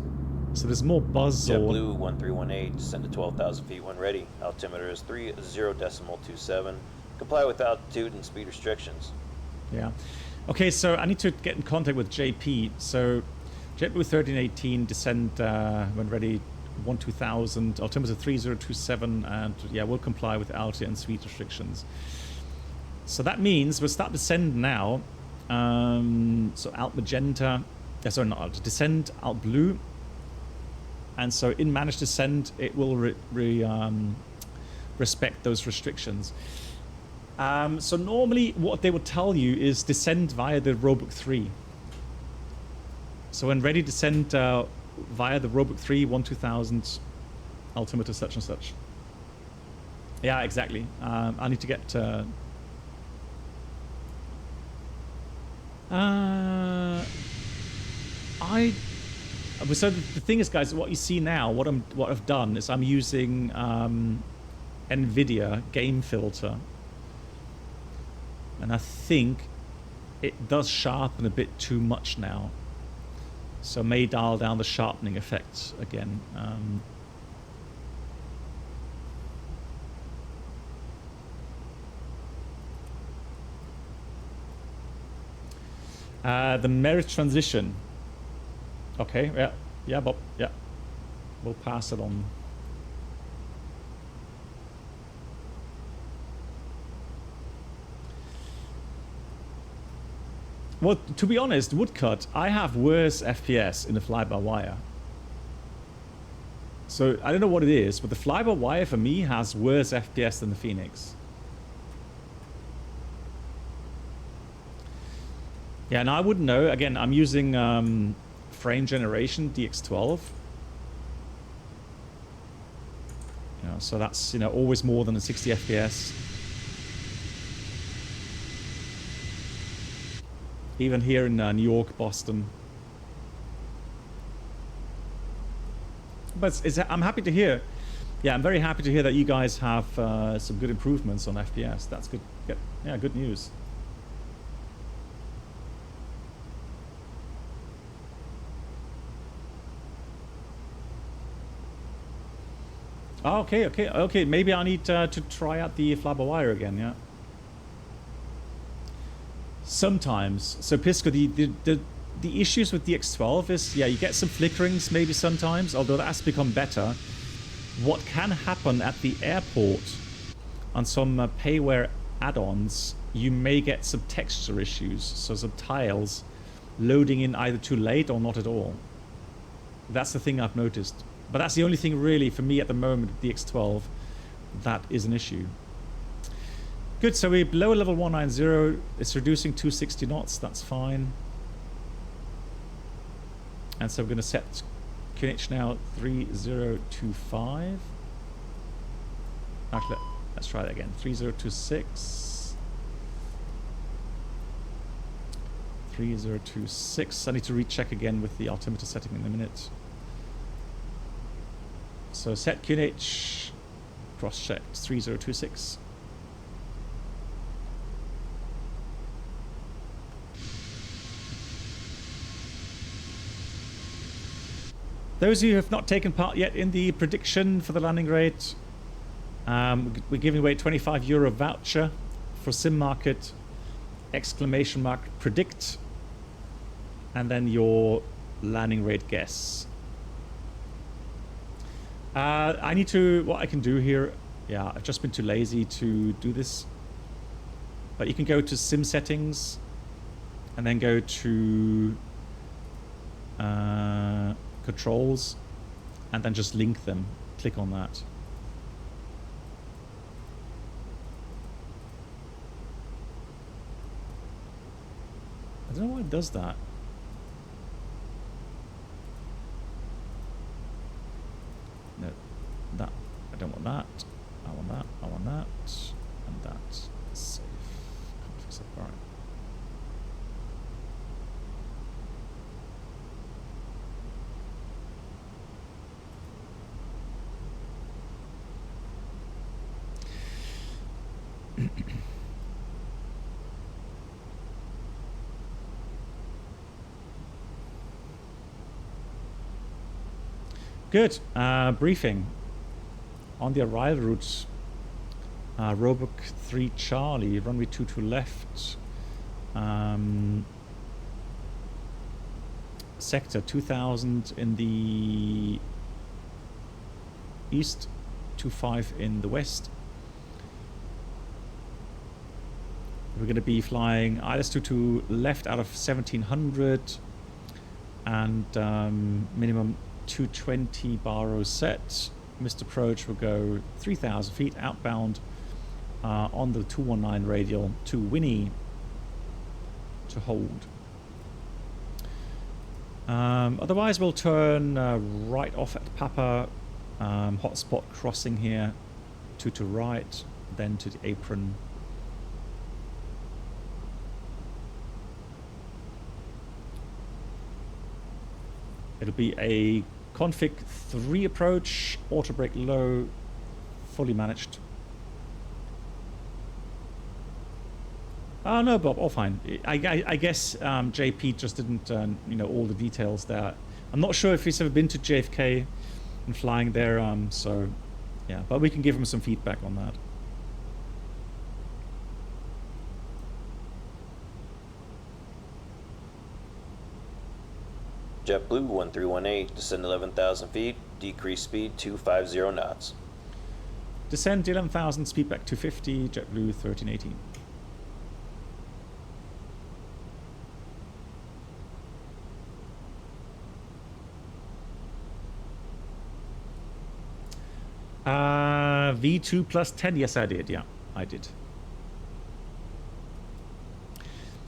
So there's more buzz. JetBlue 1318, descend to 12,000 feet when ready. Altimeter is 30.27. Comply with altitude and speed restrictions. Yeah. Okay, so I need to get in contact with JP. So JetBlue 1318, descend when ready, 12,000. Altimeter 3027, and yeah, we'll comply with altitude and speed restrictions. So that means we'll start descend now. So alt magenta, sorry, not alt, descend alt blue, and so in managed descend it will respect those restrictions. So normally what they would tell you is descend via the Roebuck 3. So when ready, descend via the Roebuck 3 12,000 altimeter such and such. Yeah, exactly. I need to get so the thing is, guys, what you see now, what I've done is I'm using NVIDIA game filter, and I think it does sharpen a bit too much now, so may dial down the sharpening effects again. The merit transition. Okay, yeah. Yeah, Bob, yeah. We'll pass it on. Well, to be honest, Woodcut, I have worse FPS in the fly-by-wire. So, I don't know what it is, but the fly-by-wire for me has worse FPS than the FENIX. Yeah, and I wouldn't know. Again, I'm using frame generation DX12. You know, so that's, you know, always more than a 60 FPS. Even here in New York, Boston. But I'm happy to hear. Yeah, I'm very happy to hear that you guys have some good improvements on FPS. That's good. Yeah, good news. Oh, okay. Maybe I need to try out the fly-by-wire again, yeah. Sometimes. So, Pisco, the issues with DX12 is, yeah, you get some flickerings maybe sometimes, although that has become better. What can happen at the airport on some payware add-ons, you may get some texture issues, so some tiles loading in either too late or not at all. That's the thing I've noticed. But that's the only thing really for me at the moment with DX12 that is an issue. Good, so we're below level 190. It's reducing 260 knots, that's fine. And so we're going to set QNH now 3025. Actually, let's try that again. 3026. 3026. I need to recheck again with the altimeter setting in a minute. So set QNH, cross-checked 3026. Those of you who have not taken part yet in the prediction for the landing rate, we're giving away a €25 voucher for Sim Market, ! predict, and then your landing rate guess. I need to, what I can do here, yeah, I've just been too lazy to do this, but you can go to Sim settings and then go to controls and then just link them. Click on that. I don't know why it does that. No, that. I don't want that. I want that. I want that. And that. Save. Conflict separate. Good. Briefing on the arrival route. Roebuck 3 Charlie, runway 22 left. Sector 2000 in the east, 25 in the west. We're going to be flying ILS-22 left out of 1700 and minimum 220 baro set. Missed approach will go 3,000 feet outbound on the 219 radial to Winnie to hold. Otherwise we'll turn right off at Papa, hotspot crossing here to right, then to the apron. It'll be a config 3 approach, auto brake low, fully managed. Oh no, Bob, all fine. I guess JP just didn't you know, all the details there. I'm not sure if he's ever been to JFK and flying there, so yeah, but we can give him some feedback on that. JetBlue 1318, descend 11,000 feet, decrease speed 250 knots. Descend 11,000, speed back 250, JetBlue 1318. V2 plus 10, yes I did, yeah, I did.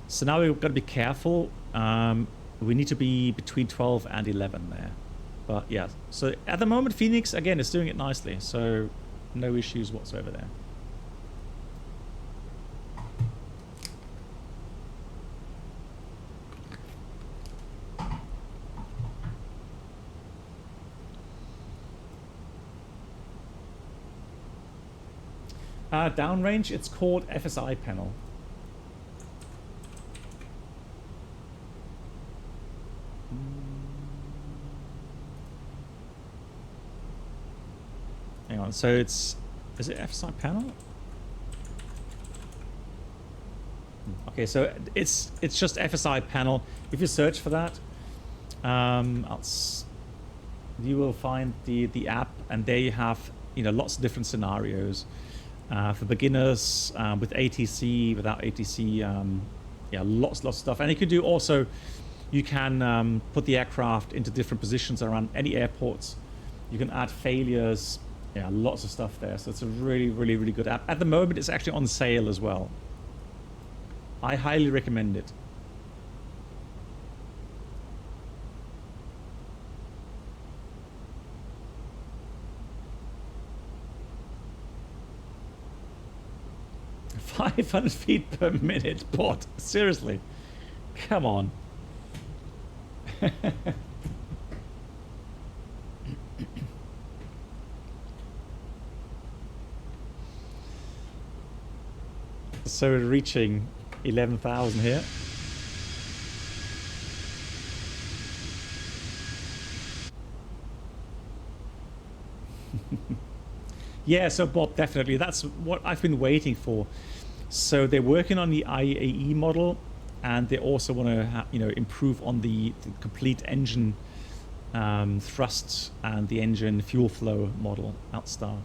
So now we've got to be careful. We need to be between 12 and 11 there. But yeah, so at the moment FENIX again is doing it nicely, so no issues whatsoever there. Downrange, it's called FSiPanel. Hang on, so is it FSiPanel? Okay, so it's just FSiPanel. If you search for that, you will find the app, and there you have lots of different scenarios for beginners, with ATC, without ATC. Yeah, lots of stuff, and you can do also. You can put the aircraft into different positions around any airports. You can add failures. Yeah, lots of stuff there. So it's a really, really, really good app. At the moment, it's actually on sale as well. I highly recommend it. $500 feet per minute, bot. Seriously, come on. So we're reaching 11,000 here. Yeah, so Bob, definitely. That's what I've been waiting for. So they're working on the IAE model, and they also want to improve on the complete engine thrust and the engine fuel flow model outstar.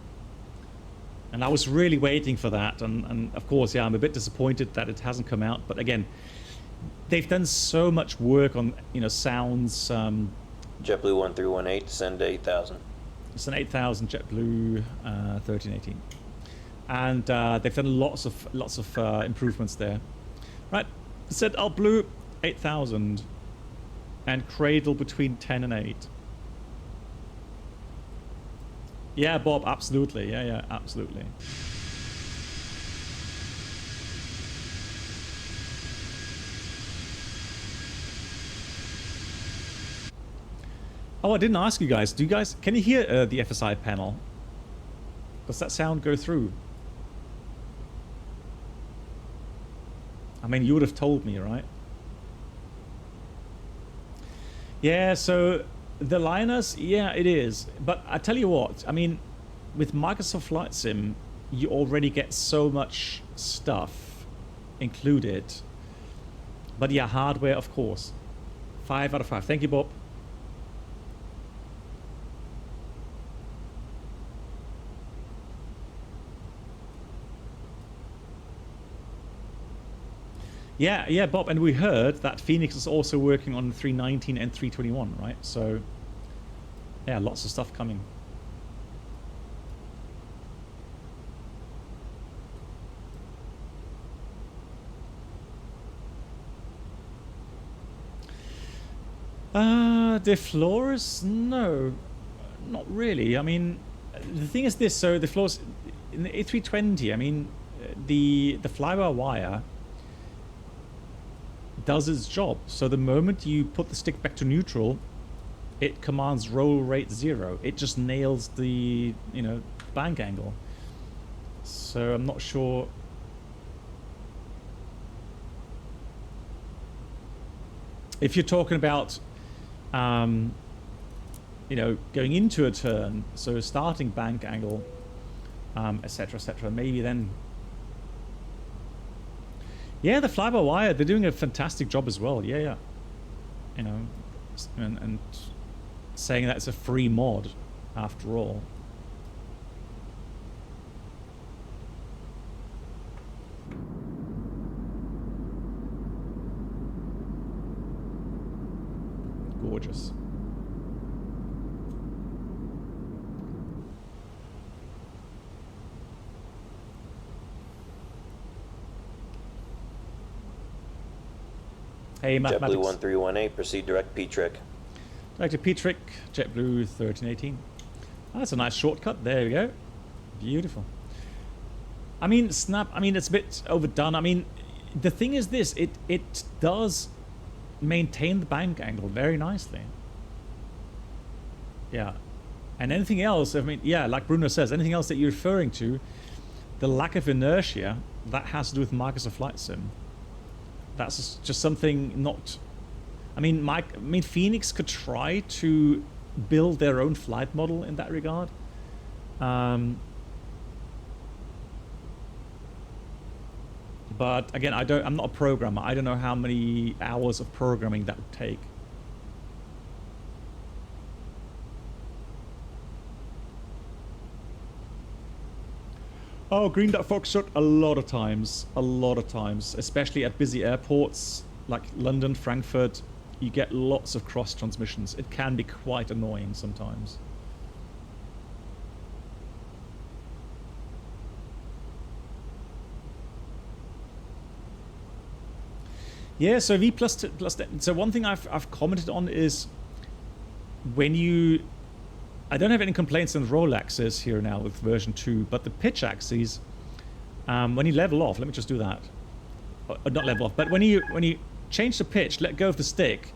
And I was really waiting for that, and of course, yeah, I'm a bit disappointed that it hasn't come out. But again, they've done so much work on sounds. JetBlue 1318, descend to 8,000. It's an 8,000 JetBlue 1318, and they've done lots of improvements there. Right, set AltBlue 8,000, and cradle between 10 and 8. Yeah, Bob, absolutely. Yeah, absolutely. Oh, I didn't ask you guys. Can you hear the FSiPanel? Does that sound go through? I mean, you would have told me, right? Yeah, so the liners, yeah, it is. But I tell you what, I mean, with Microsoft Flight Sim, you already get so much stuff included. But yeah, hardware, of course. 5 out of 5. Thank you, Bob. Yeah, Bob, and we heard that FENIX is also working on 319 and 321, right? So, yeah, lots of stuff coming. De Flores? No, not really. I mean, the thing is this, so the Flores, in the A320, I mean, the fly-by-wire does its job. So the moment you put the stick back to neutral, it commands roll rate 0. It just nails the bank angle. So I'm not sure. If you're talking about going into a turn, so starting bank angle, etc., maybe then. Yeah, the fly-by-wire, they're doing a fantastic job as well. Yeah. and saying that it's a free mod after all. Gorgeous. Hey, mathematics. JetBlue 1318, proceed direct P-trick. Direct P-trick, JetBlue 1318. Oh, that's a nice shortcut. There we go. Beautiful. I mean, snap. I mean, it's a bit overdone. I mean, the thing is this: it does maintain the bank angle very nicely. Yeah, and anything else? I mean, yeah, like Bruno says, anything else that you're referring to, the lack of inertia, that has to do with Microsoft Flight Sim. That's just something not. I mean, FENIX could try to build their own flight model in that regard. But again, I'm not a programmer. I don't know how many hours of programming that would take. Oh, Green Dot Foxtrot a lot of times, especially at busy airports like London, Frankfurt. You get lots of cross transmissions. It can be quite annoying sometimes. Yeah, so V plus so one thing I've commented on is when you, I don't have any complaints on the roll axis here now with version 2, but the pitch axes, when you level off, let me just do that. Not level off, but when you change the pitch, let go of the stick,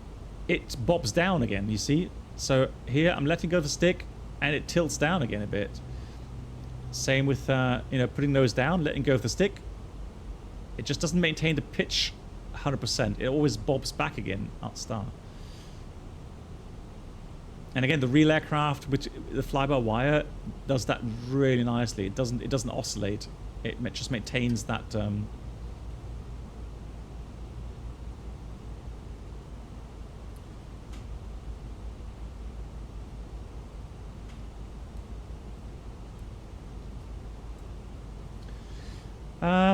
it bobs down again, you see? So here I'm letting go of the stick and it tilts down again a bit. Same with putting those down, letting go of the stick. It just doesn't maintain the pitch 100%. It always bobs back again at start. And again, the real aircraft, which the fly-by-wire does that really nicely. It doesn't oscillate. It just maintains that.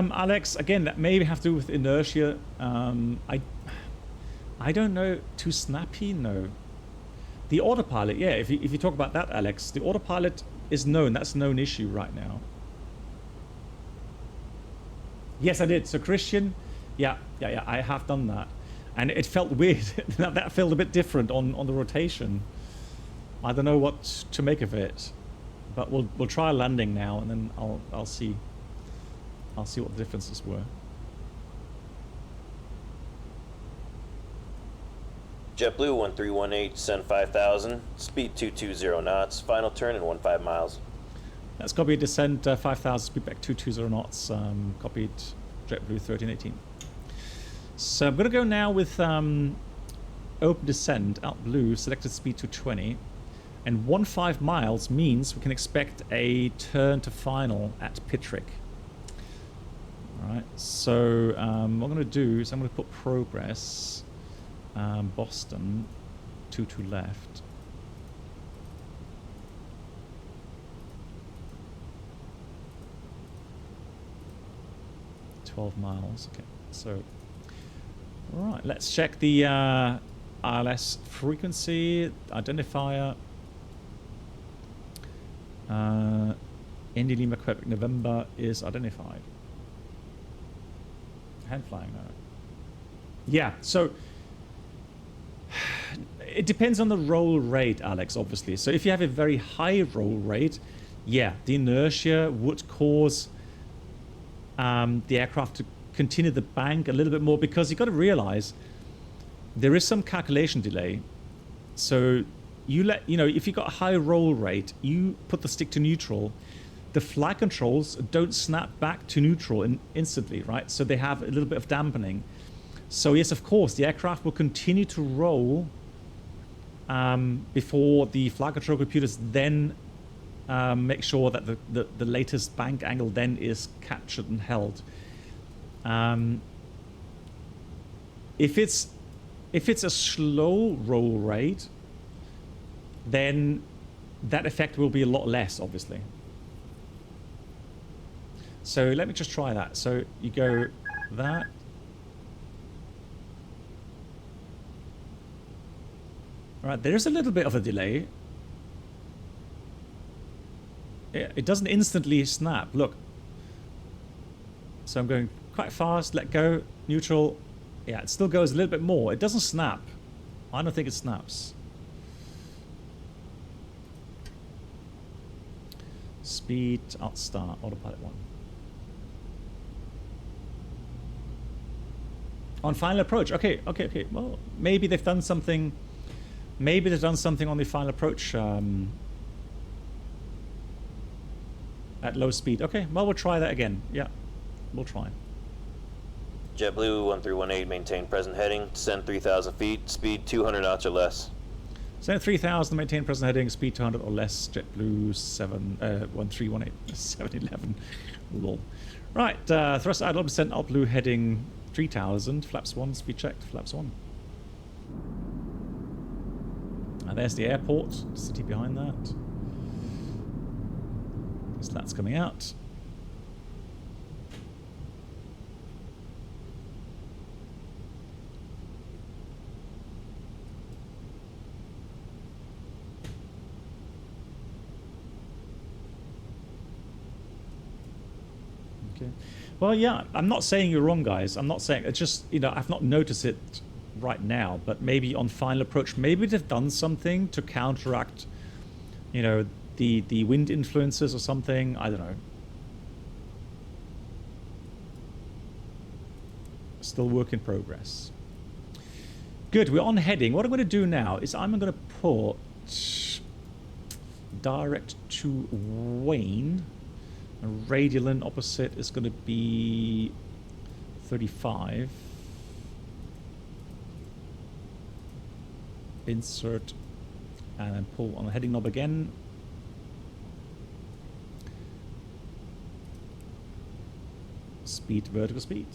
Alex, again, that may have to do with inertia. I don't know. Too snappy? No. The autopilot, yeah. If you talk about that, Alex, the autopilot is known. That's a known issue right now. Yes, I did. So Christian, yeah, I have done that, and it felt weird. That felt a bit different on the rotation. I don't know what to make of it, but we'll try landing now, and then I'll see. I'll see what the differences were. JetBlue 1318, send 5,000, speed 220 knots, final turn in 15 miles. That's copied descent 5,000, speed back 220 knots, copied JetBlue 1318. So I'm going to go now with open descent, out blue, selected speed 220, and 15 miles means we can expect a turn to final at Pittrick. Alright, so what I'm going to do is I'm going to put progress, Boston, 22 left. miles. Okay, so alright, let's check the ILS frequency identifier. Indy Lima Quebec November is identified. Hand flying now. Yeah, so it depends on the roll rate, Alex, obviously. So if you have a very high roll rate, yeah, the inertia would cause the aircraft to continue the bank a little bit more, because you've got to realize there is some calculation delay. So if you've got a high roll rate, you put the stick to neutral, the flight controls don't snap back to neutral instantly, right? So they have a little bit of dampening. So yes, of course, the aircraft will continue to roll before the flight control computers then make sure that the latest bank angle then is captured and held. If it's if it's a slow roll rate, then that effect will be a lot less, obviously. So let me just try that. So you go that. All right, there's a little bit of a delay. It doesn't instantly snap. Look. So I'm going quite fast, let go, neutral. Yeah, it still goes a little bit more. It doesn't snap. I don't think it snaps. Speed, alt start, autopilot 1. On final approach. Okay. Well, maybe they've done something. Maybe they've done something on the final approach at low speed. Okay, well, we'll try that again. Yeah, we'll try. JetBlue 1318, maintain present heading, descend 3,000 feet, speed 200 knots or less. Descend 3,000, maintain present heading, speed 200 or less. JetBlue 1318, 711. Lol. Right, thrust idle descent, AltBlue heading 3,000, flaps 1, speed checked, flaps 1. And there's the airport, city behind that. So that's coming out. Okay. Well, yeah, I'm not saying you're wrong, guys. I'm not saying, it's just, you know, I've not noticed it right now, but maybe on final approach, maybe they've done something to counteract, you know, the wind influences or something. I don't know. Still work in progress. Good, we're on heading. What I'm going to do now is I'm going to put direct to Wayne. And radial and opposite is going to be 35. Insert and then pull on the heading knob again. Speed, vertical speed.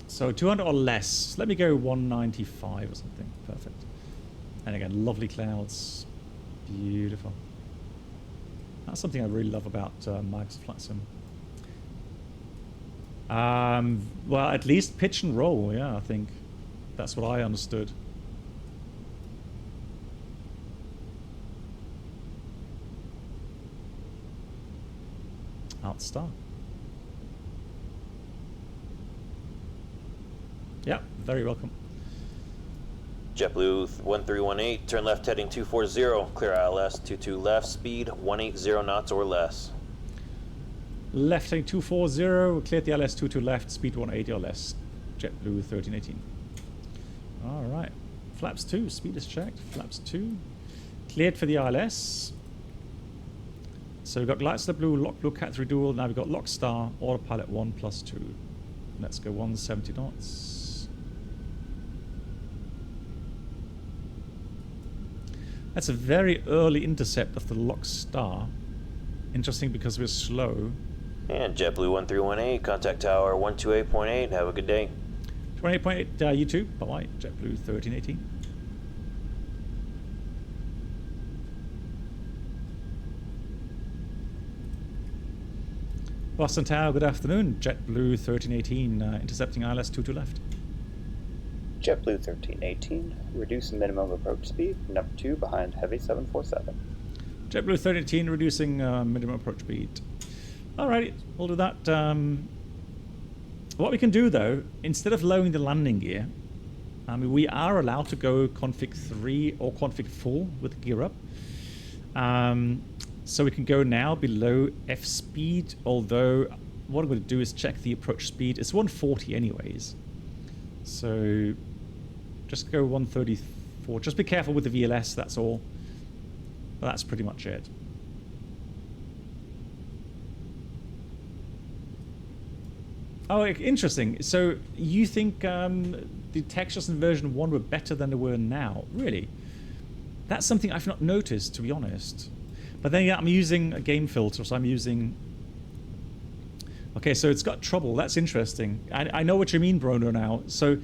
So 200 or less. Let me go 195 or something. Perfect. And again, lovely clouds. Beautiful. That's something I really love about Microsoft Flight Sim. Well, at least pitch and roll. Yeah, I think that's what I understood. Alt star. Yeah, very welcome. JetBlue 1318, turn left heading 240, clear ILS 22 left, speed 180 knots or less. Left heading 240, cleared the ILS 22 left, speed 180 or less. JetBlue 1318. All right, flaps 2, speed is checked. Flaps 2, cleared for the ILS. So we've got glide slope blue, lock blue, cat 3 dual. Now we've got lock star, autopilot 1 plus 2. Let's go 170 knots. That's a very early intercept of the lock star. Interesting because we're slow. And JetBlue 1318, contact tower 128.8. Have a good day. 28.8, you too. Bye-bye, JetBlue 1318. Boston Tower, good afternoon. JetBlue 1318, intercepting ILS 22 left. JetBlue 1318, reduce minimum approach speed, number 2 behind heavy 747. JetBlue 1318, reducing minimum approach speed. Alrighty, we'll do that. What we can do though, instead of lowering the landing gear, I mean, we are allowed to go config 3 or config 4 with the gear up. So we can go now below F speed, although what I'm going to do is check the approach speed. It's 140 anyways. So just go 134. Just be careful with the VLS, that's all. But that's pretty much it. Oh, interesting. So you think the textures in version 1 were better than they were now? Really? That's something I've not noticed, to be honest. But then yeah, I'm using a game filter, so I'm using... Okay, so it's got trouble. That's interesting. I know what you mean, Bruno, now. So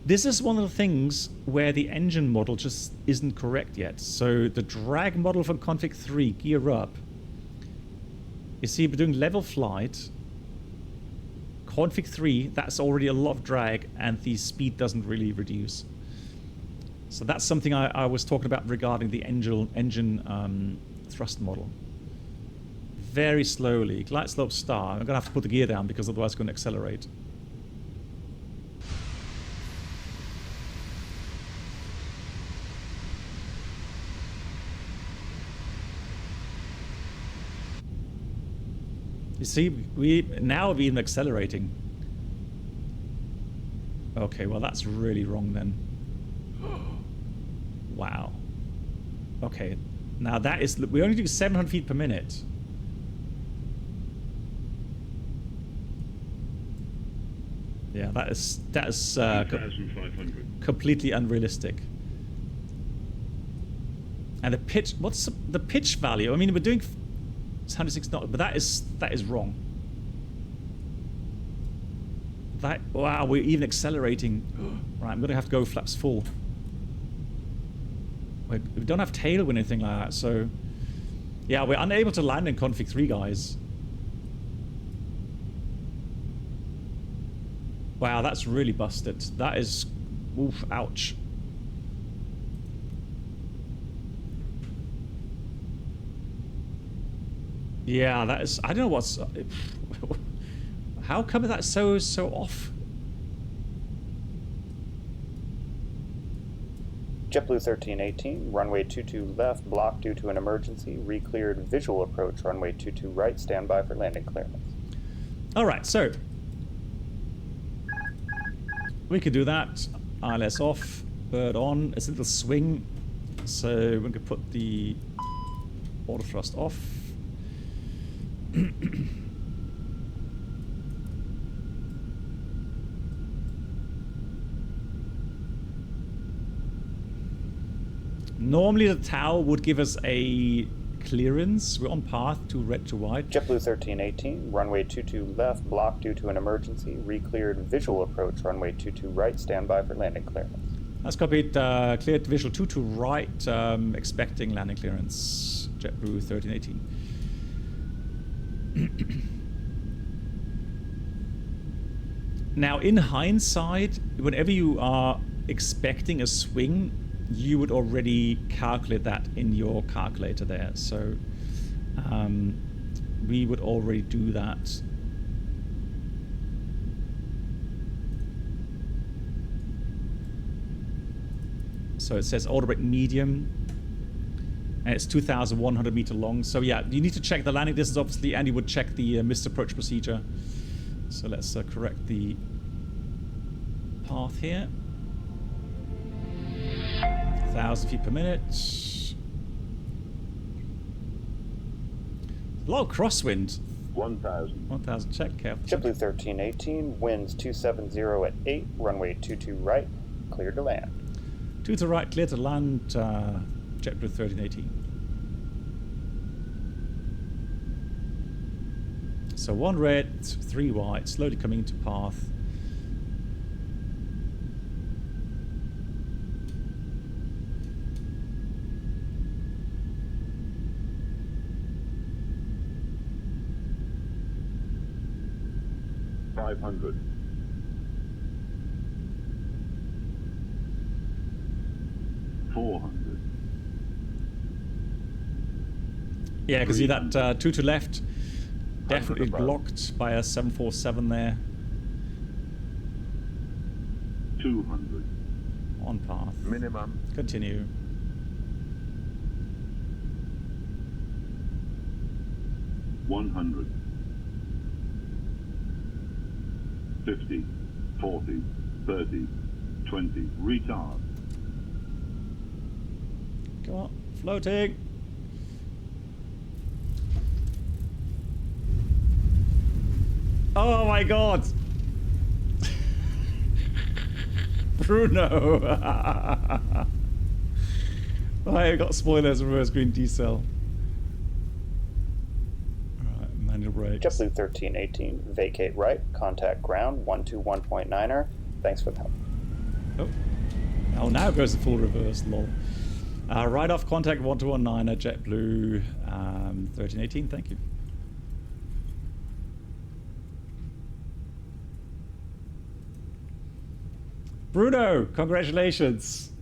This is one of the things where the engine model just isn't correct yet. So the drag model from config 3, gear up. You see, we're doing level flight. Config 3, that's already a lot of drag, and the speed doesn't really reduce. So that's something I was talking about regarding the engine thrust model. Very slowly, glide slope start. I'm going to have to put the gear down because otherwise it's going to accelerate. You see, now we're even accelerating. Okay, well that's really wrong then. Wow. Okay, now that is, we only do 700 feet per minute. Yeah, that is completely unrealistic. And the pitch, what's the pitch value? I mean, we're doing 106 knots, but that is wrong. Wow, we're even accelerating. Right, I'm gonna have to go flaps full. We don't have tailwind or anything like that, so yeah, we're unable to land in config 3, guys. Wow, that's really busted. That is, oof, ouch. Yeah, that is, I don't know what's, how come that's so off? JetBlue 1318, runway 22 left, blocked due to an emergency, re-cleared visual approach, runway 22 right, standby for landing clearance. Alright, so we could do that. ILS off, bird on, it's a little swing, so we could put the auto thrust off. Normally the tower would give us a clearance. We're on path to red to white. JetBlue 1318, runway 22 left, blocked due to an emergency, re-cleared visual approach, runway 22 right, standby for landing clearance. That's copied, cleared visual 22 right, expecting landing clearance. JetBlue 1318. Now, in hindsight, whenever you are expecting a swing, you would already calculate that in your calculator there. So we would already do that. So it says auto brake medium, and it's 2,100 meter long. So yeah, you need to check the landing distance, obviously, and you would check the missed approach procedure. So let's correct the path here. 1,000 feet per minute. A lot of crosswind. 1,000. 1,000, check, careful. JetBlue 1318, winds 270 at 8, runway 22 right, clear to land. 2 to right, clear to land, JetBlue 1318. So 1 red, 3 white, slowly coming into path. $500. 400. Yeah, because see that 2 to left, definitely blocked by a 747 there. 200. On path. Minimum. Continue. $100. 50, 40, 30, 20. Retard. Come on, floating. Oh my god! Bruno! I got spoilers, reverse green decel. Alright, manual brakes. JetBlue 1318, vacate right, contact ground, 121.9er. Thanks for the help. Oh, now it goes to full reverse, lol. Right off contact 1219 at JetBlue 1318, thank you. Bruno, congratulations.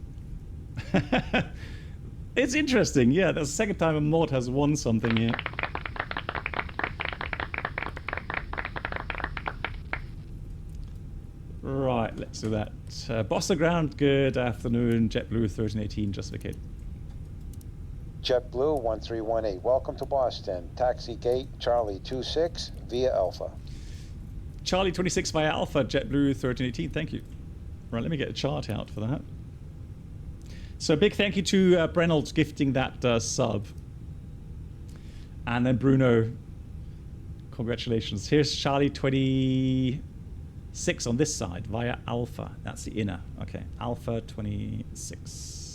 It's interesting, yeah, that's the second time a mod has won something here. Right, let's do that. Boston Ground, good afternoon. JetBlue 1318, justified. JetBlue 1318, welcome to Boston. Taxi gate Charlie 26 via Alpha. Charlie 26 via Alpha, JetBlue 1318, thank you. Right, let me get a chart out for that. So big thank you to Brennolds gifting that sub. And then Bruno, congratulations. Here's Charlie 26 on this side via Alpha. That's the inner. Okay, Alpha 26.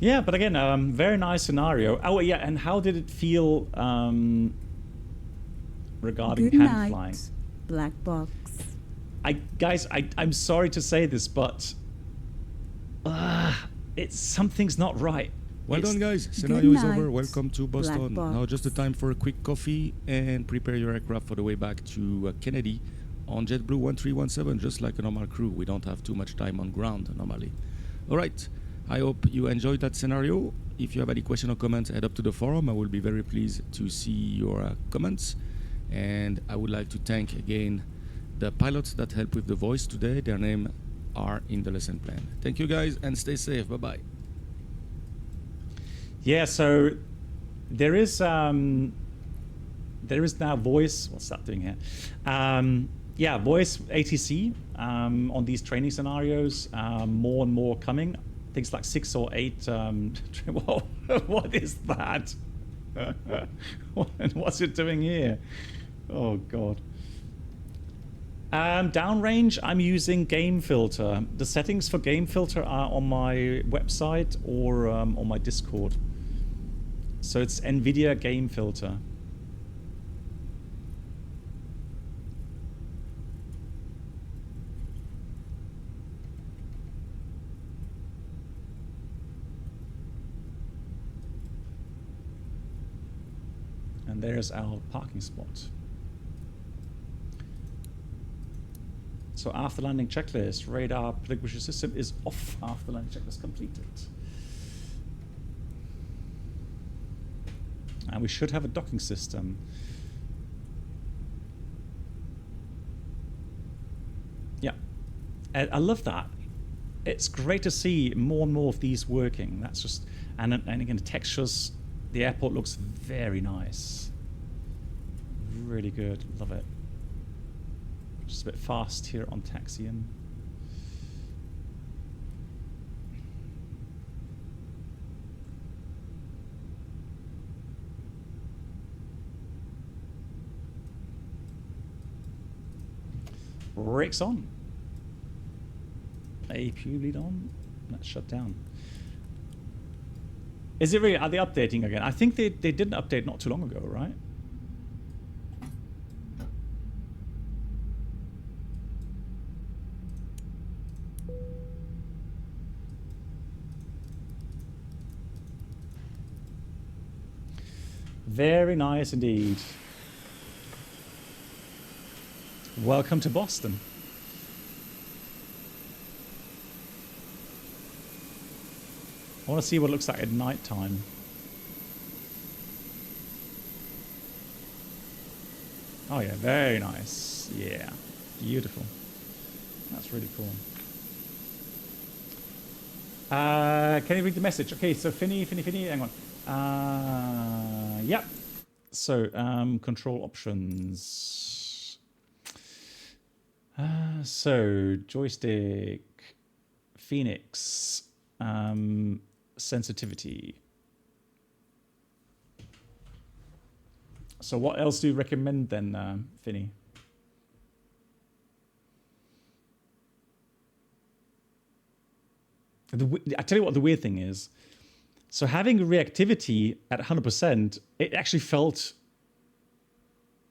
Yeah, but again, very nice scenario. Oh, yeah, and how did it feel regarding Good hand night, flying? Black box. Guys, I'm sorry to say this, but something's not right. Well done, guys. Scenario is over. Welcome to Boston. Now just the time for a quick coffee and prepare your aircraft for the way back to Kennedy on JetBlue 1317, just like a normal crew. We don't have too much time on ground normally. All right. I hope you enjoyed that scenario. If you have any question or comments, head up to the forum. I will be very pleased to see your comments. And I would like to thank again the pilots that helped with the voice today. Their names are in the lesson plan. Thank you guys and stay safe. Bye-bye. Yeah, so there is now voice. What's that doing here? Yeah, voice ATC on these training scenarios. More and more coming. Things like 6 or 8. Whoa, what is that? What's it doing here? Oh god. Downrange, I'm using Game Filter. The settings for Game Filter are on my website or on my Discord. So it's NVIDIA Game Filter. And there's our parking spot. So after landing checklist, radar prediction system is off. After landing checklist completed. And we should have a docking system. Yeah, and I love that. It's great to see more and more of these working. That's just, and again, the textures. The airport looks very nice. Really good. Love it. Just a bit fast here on taxiing. Brakes on. APU lead on. That's shut down. Is it really? Are they updating again? I think they did an update not too long ago, right? Very nice indeed. Welcome to Boston. I want to see what it looks like at night time. Oh yeah, very nice. Yeah, beautiful. That's really cool. Can you read the message? Okay, so Finny, hang on. Yeah. So, control options. So, joystick, FENIX. sensitivity. So what else do you recommend then, Finny? I tell you what the weird thing is. So having reactivity at 100%, it actually felt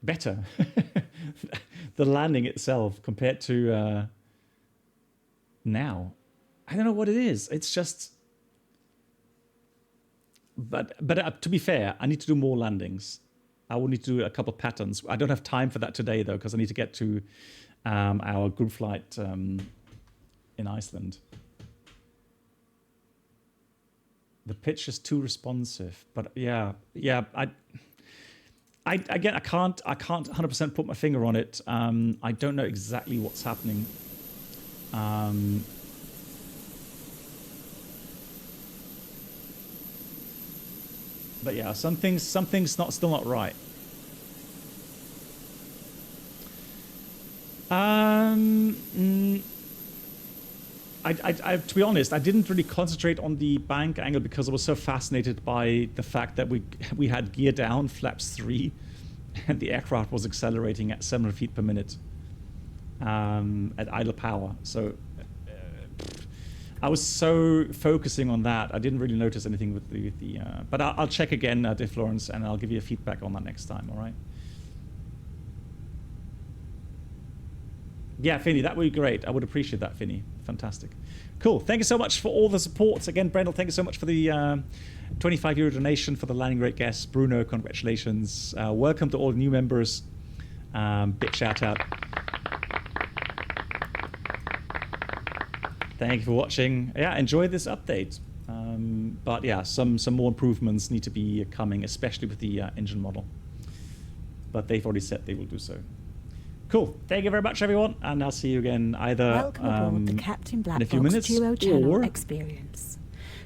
better. The landing itself compared to now. I don't know what it is. It's just... But to be fair, I need to do more landings. I will need to do a couple of patterns. I don't have time for that today, though, because I need to get to our group flight in Iceland. The pitch is too responsive, but yeah. Again, I can't 100% put my finger on it. I don't know exactly what's happening. But yeah, something's still not right. To be honest, I didn't really concentrate on the bank angle because I was so fascinated by the fact that we had gear down, flaps 3, and the aircraft was accelerating at 700 feet per minute at idle power. So I was so focusing on that, I didn't really notice anything with the but I'll check again, De Florence, and I'll give you a feedback on that next time, all right? Yeah, Finny, that would be great. I would appreciate that, Finny. Fantastic. Cool. Thank you so much for all the support. Again, Brendel, thank you so much for the €25 donation for the landing rate guest. Bruno, congratulations. Welcome to all new members. Big shout out. Thank you for watching. Yeah, enjoy this update. But yeah, some more improvements need to be coming, especially with the engine model. But they've already said they will do so. Cool. Thank you very much, everyone, and I'll see you again either Welcome aboard the Captain Black in a few Box minutes Duo Channel or experience.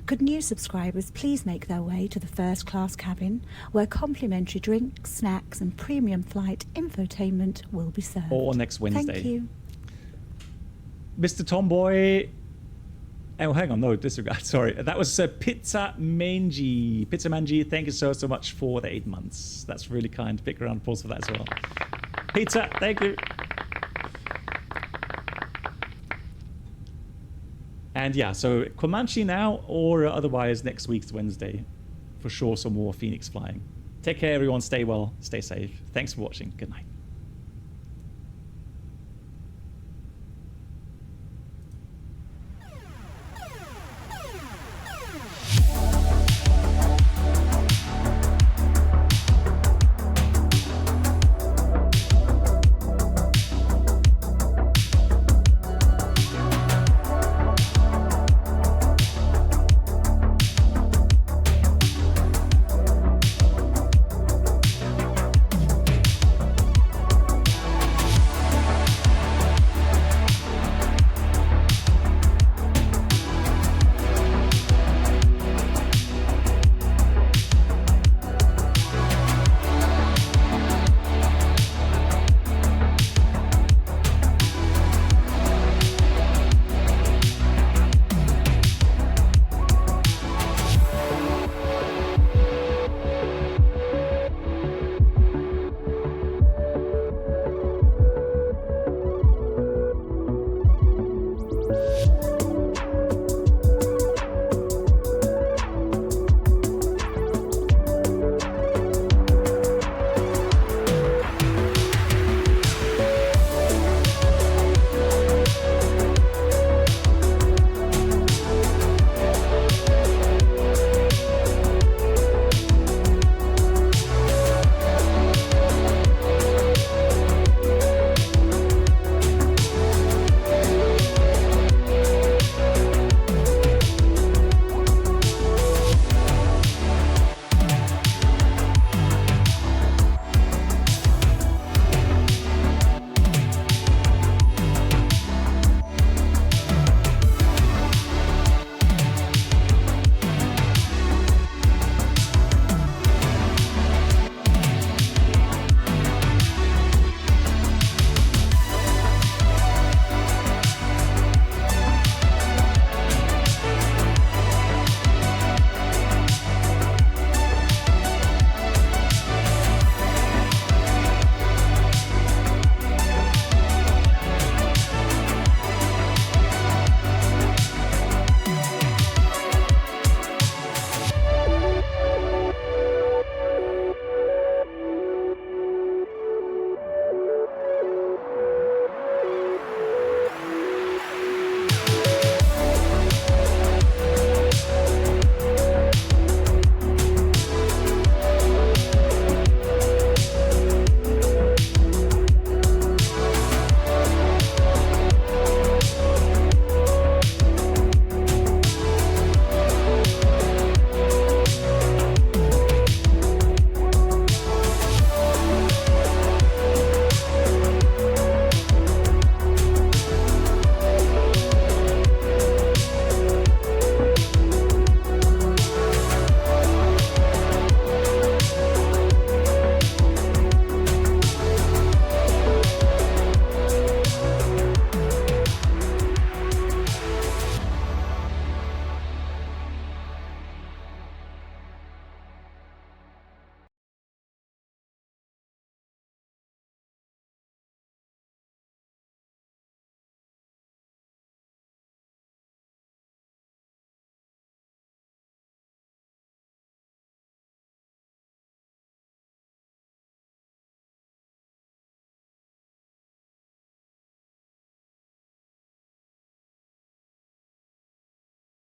Could new subscribers please make their way to the first class cabin, where complimentary drinks, snacks, and premium flight infotainment will be served. Or next Wednesday. Thank you. Mr. Tomboy. Oh, hang on. No, disregard. Sorry. That was Pizza Mangy. Pizza Mangy, thank you so much for the 8 months. That's really kind. Big round of applause for that as well. Pizza, thank you. And yeah, so Comanche now, or otherwise next week's Wednesday. For sure, some more FENIX flying. Take care, everyone. Stay well. Stay safe. Thanks for watching. Good night.